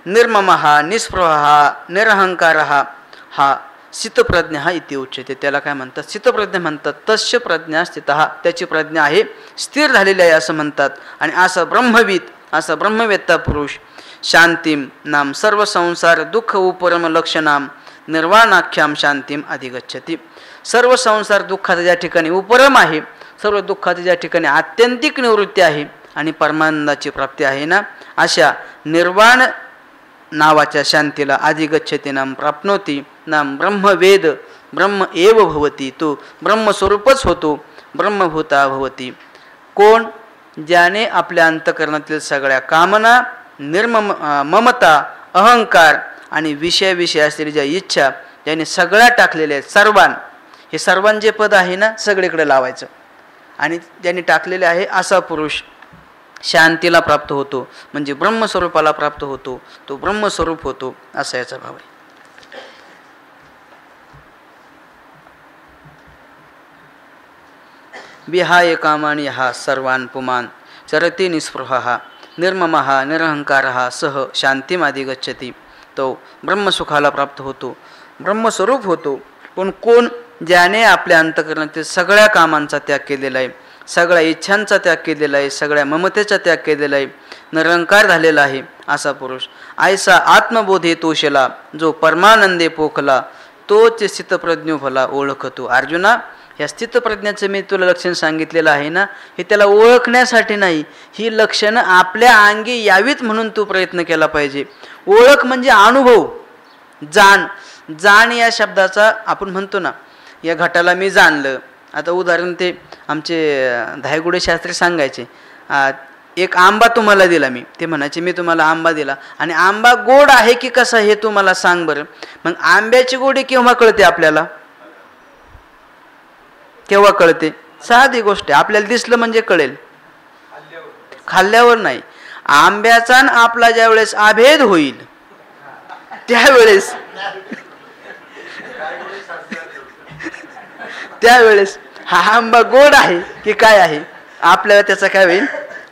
निर्ममः निस्पृहः निरहंकारः हा चित्तप्रज्ञ इति उच्यते. त्याला काय म्हणतात? चित्तप्रज्ञ म्हणतात. तस्य प्रज्ञा स्थितः, त्याची प्रज्ञा आहे स्थिर झालेली आहे असं म्हणतात. आणि असं ब्रह्मविद, असा ब्रह्मवेत्ता पुरुष शांतीम नाम सर्व संसार दुःख उपरम लक्षणाम निर्वाणाख्याम शांतीम अधिगच्छति. सर्व संसार दुःखाचा ज्या ठिकाणी उपरम आहे, सर्व दुःखाची ज्या ठिकाणी आत्यंतिक निवृत्ती आहे आणि परमानंदाची प्राप्ती आहे ना अशा निर्वाण नावाच्या शांतीला अधिगच्छति नाम प्राप्नोती. नाम ब्रह्मवेद ब्रह्म एव भवती. तो ब्रह्मस्वरूपच होतो, ब्रह्मभूता भवती. कोण? ज्याने आपल्या अंतःकरणातील सगळ्या कामना ममता अहंकार आणि विषयाविषयी असलेली ज्या इच्छा ज्याने सगळ्या टाकलेल्या आहेत. सर्वान, हे सर्वान जे पद आहे ना सगळीकडे लावायचं. आणि ज्याने टाकलेले आहे असा पुरुष शांतीला प्राप्त होतो, म्हणजे ब्रह्मस्वरूपाला प्राप्त होतो, तो ब्रह्मस्वरूप होतो असा याचा भाव आहे. विहाय कामानि हा सर्वान पुमान चरती निस्पृहः निर्ममः निरहंकारः सह शांतीमादी गच्छति. तो ब्रह्मसुखाला प्राप्त होतो, ब्रह्मस्वरूप होतो. पण कोण? ज्याने आपल्या अंतःकरणातील सगळ्या कामांचा त्याग केलेला आहे, सगळ्या इच्छांचा त्याग केलेला आहे, सगळ्या ममतेचा त्याग केलेला आहे, निरंकार झालेला आहे असा पुरुष. ऐसा आत्मबोधे तोषला जो परमानंदे पोखला तोच स्थितप्रज्ञ भला ओळखतो. अर्जुना, या स्थितप्रज्ञाचं मी तुला लक्षण सांगितलेलं आहे ना, हे त्याला ओळखण्यासाठी नाही, ही लक्षणं आपल्या अंगी यावीत म्हणून तू प्रयत्न केला पाहिजे. ओळख म्हणजे अनुभव, जाण. जाण या शब्दाचा आपण म्हणतो ना, या घटाला मी जाणलं. आता उदाहरण ते आमचे धायगुडे शास्त्री सांगायचे, एक आंबा तुम्हाला दिला मी, ते म्हणायचे मी तुम्हाला आंबा दिला आणि आंबा गोड आहे की कसा हे तू मला सांग बरं. मग आंब्याची गोडी केव्हा कळते आपल्याला? केव्हा कळते? साधी गोष्ट आहे, आपल्याला दिसलं म्हणजे कळेल, खाल्ल्यावर नाही. आंब्याचा आपला ज्या वेळेस अभेद होईल त्यावेळेस हा आंबा गोड आहे की काय आहे आपल्याला त्याचा काय होईल?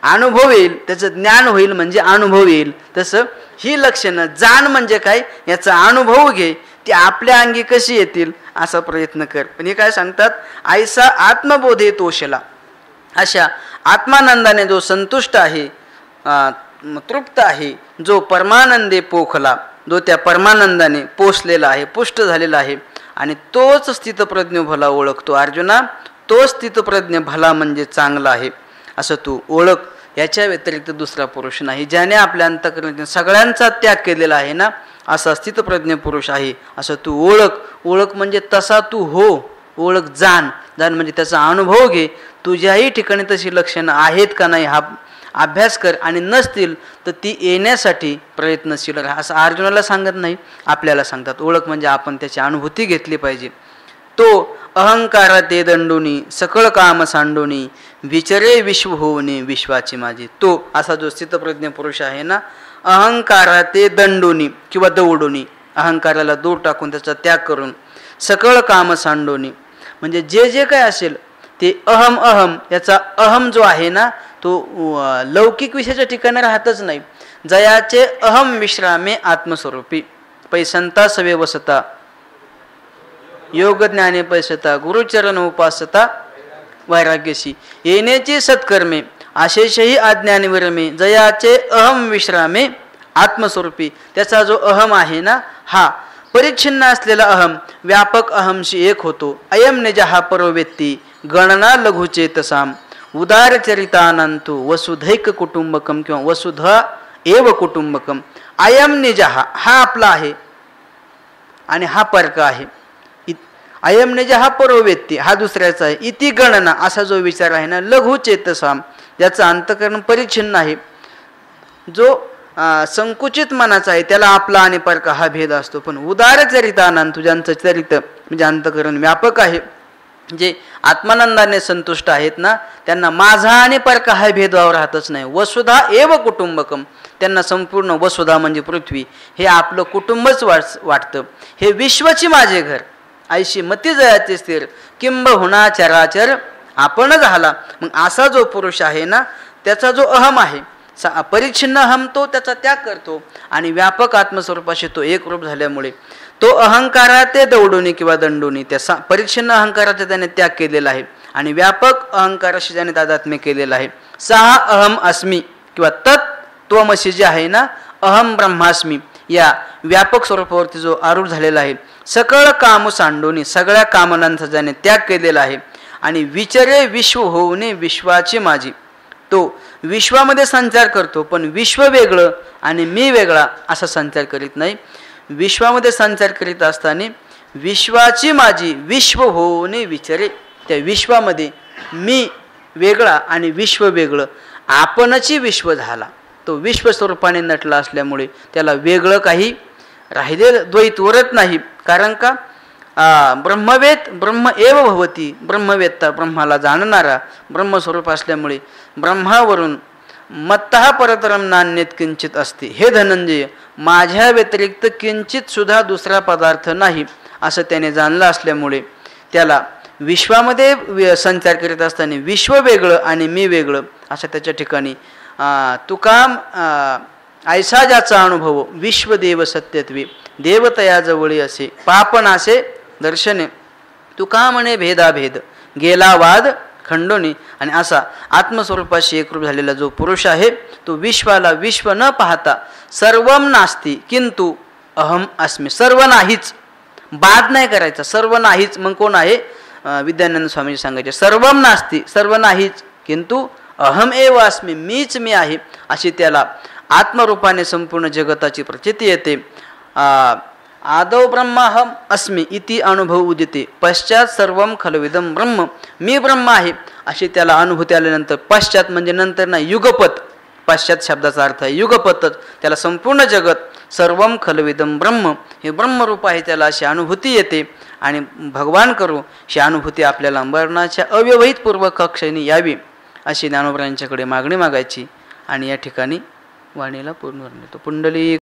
अनुभव येईल, त्याचं ज्ञान होईल, म्हणजे अनुभव येईल. तसं ही लक्षणं जाण म्हणजे काय याचा अनुभव घे, ती आपल्या अंगी कशी येतील असा प्रयत्न कर. पण हे काय सांगतात? ऐसा आत्मबोधे तोषला. अशा आत्मानंदाने जो संतुष्ट आहे, तृप्त आहे, जो परमानंदे पोखला, जो त्या परमानंदाने पोचलेला आहे, पुष्ट झालेला आहे, आणि तोच स्थितप्रज्ञ भला ओळखतो. अर्जुना, तो स्थितप्रज्ञ भला म्हणजे चांगला आहे असं तू ओळख. याच्या व्यतिरिक्त दुसरा पुरुष नाही. ज्याने आपल्या अंतःकरणात सगळ्यांचा त्याग केलेला आहे ना असा स्थितप्रज्ञ पुरुष आहे असं तू ओळख. ओळख म्हणजे तसा तू हो, ओळख जाण म्हणजे त्याचा अनुभव घे. तुझ्याही ठिकाणी तशी लक्षणं आहेत का नाही हा अभ्यास कर, आणि नसतील तर ती येण्यासाठी प्रयत्नशील राहा. असं अर्जुनाला सांगत नाही, आपल्याला सांगतात. ओळख म्हणजे आपण त्याची अनुभूती घेतली पाहिजे. तो अहंकारा ते दंडोनी सकळ काम सांडोनी विचरे विश्व होऊने विश्वाची माझी. तो असा जो स्थितप्रज्ञ पुरुष आहे ना, अहंकारा ते दंडोनी किंवा दौडोनी, अहंकाराला दूर टाकून त्याचा त्याग करून, सकळ काम सांडोनी म्हणजे जे जे काय असेल ते अहम अहम, याचा अहम जो आहे ना तो लौकिक विषयाच्या ठिकाणी राहतच नाही. जयाचे अहम विश्रामे आत्मस्वरूपी पैसंता सवे वसता योग ज्ञाने पैसता गुरुचरण उपासता वैराग्यशी येण्याची सत्कर्मे आशेषही अज्ञानी विरमे जयाचे अहम विश्रामे आत्मस्वरूपी. त्याचा जो अहम आहे ना हा परिच्छिन्न असलेला अहम व्यापक अहमशी एक होतो. अयम निजहा परोवेत्ती गणना लघुचेतसाम उदार चरितानंतु वसुधैक कुटुंबकम किंवा वसुधा एव कुटुंबकम. अयम निजहा हा आपला आहे आणि हा परका आहे. अयम निजहा परोवेत्ती हा दुसऱ्याचा आहे. इति गणना असा जो विचार आहे ना लघुचेतसाम ज्याचं अंतःकरण परिच्छिन्न आहे, जो संकुचित मनाचा आहे त्याला आपला आणि परका हा भेद असतो. पण उदार चरितानंतु ज्यांचं चरित्र म्हणजे अंतःकरण व्यापक आहे, जे आत्मानंदाने संतुष्ट आहेत ना त्यांना माझा आणि परका हा भेदभाव राहतच नाही. वसुधा एव कुटुंबकम त्यांना संपूर्ण वसुधा म्हणजे पृथ्वी हे आपलं कुटुंबच वाटतं. हे विश्वची माझे घर ऐशी मती जयाचे स्थिर किंब हुना चराचर आपण झाला. मग असा जो पुरुष आहे ना त्याचा जो अहम आहे परिच्छिन्न अहम तो त्याचा त्याग करतो आणि व्यापक आत्मस्वरूपाशी तो एक रूप झाल्यामुळे तो अहंकारा ते दौडोनी किंवा दंडोनी त्या परिच्छिन्न अहंकाराचा त्याने त्याग केलेला आहे आणि व्यापक अहंकाराशी त्याने तादात्म्य केलेला आहे. सहा अहम अस्मी किंवा तत्त्वमसी जे आहे ना अहम ब्रह्मास्मी या व्यापक स्वरूपावरती जो आरूढ झालेला आहे. सकळ काम सांडोनी सगळ्या कामनांचा ज्याने त्याग केलेला आहे आणि विचरे विश्व होऊने विश्वाची माझी. तो विश्वामध्ये संचार करतो पण विश्व वेगळं आणि मी वेगळा असा संचार करीत नाही. विश्वामध्ये संचार करीत असताना विश्वाची माझी विश्व होऊने विचरे. त्या विश्वामध्ये मी वेगळा आणि विश्व वेगळं आपणची विश्व झाला. तो विश्वस्वरूपाने नटला असल्यामुळे त्याला वेगळं काही राहिलेलं द्वैत उरत नाही. कारण का ब्रह्मवेद ब्रह्म एव भवती ब्रह्मवेत्ता ब्रह्माला जाणणारा ब्रह्मस्वरूप असल्यामुळे ब्रह्मावरून मत्तः परतरम नान्यत किंचित असते. हे धनंजय माझ्या व्यतिरिक्त किंचित सुद्धा दुसरा पदार्थ नाही असं त्याने जाणलं असल्यामुळे त्याला विश्वामध्ये संचार करीत असताना विश्व वेगळं आणि मी वेगळं असं त्याच्या ठिकाणी तुका ऐसा ज्याचा अनुभव विश्वदेव सत्यत्वे देवतया जवळी असे पापनासे दर्शने तुका म्हणे भेदाभेद गेला वाद खंडोनी. आणि असा आत्मस्वरूपाशी एकरूप झालेला जो पुरुष आहे तो विश्वाला विश्व न पाहता सर्वम नास्ती किंतु अहम अस्मी. सर्व नाहीच, बाद नाही करायचा, सर्व नाहीच. मग कोण आहे? विद्यानंद स्वामीजी सांगायचे सर्वम नास्ती सर्व नाहीच किंतु अहम एव अस्मी मीच मी आहे अशी त्याला आत्मरूपाने संपूर्ण जगताची प्रचिती येते. आदौ ब्रह्माहम अस्मी इति अनुभव उदिते पश्चात सर्वम खलविदम ब्रह्म मी ब्रह्म आहे अशी त्याला अनुभूती आल्यानंतर पश्चात म्हणजे नंतर नाही युगपत पश्चात शब्दाचा अर्थ आहे युगपतच त्याला संपूर्ण जगत सर्वम खलविदम ब्रह्म हे ब्रह्मरूप आहे त्याला अशी अनुभूती येते. आणि भगवान करू ही अनुभूती आपल्याला मरणाच्या अव्यवहित पूर्वक क्षणी यावी अशी ज्ञानोबरायांच्याकडे मागणी मागायची. आणि या ठिकाणी वाणीला पूर्ण पुंडली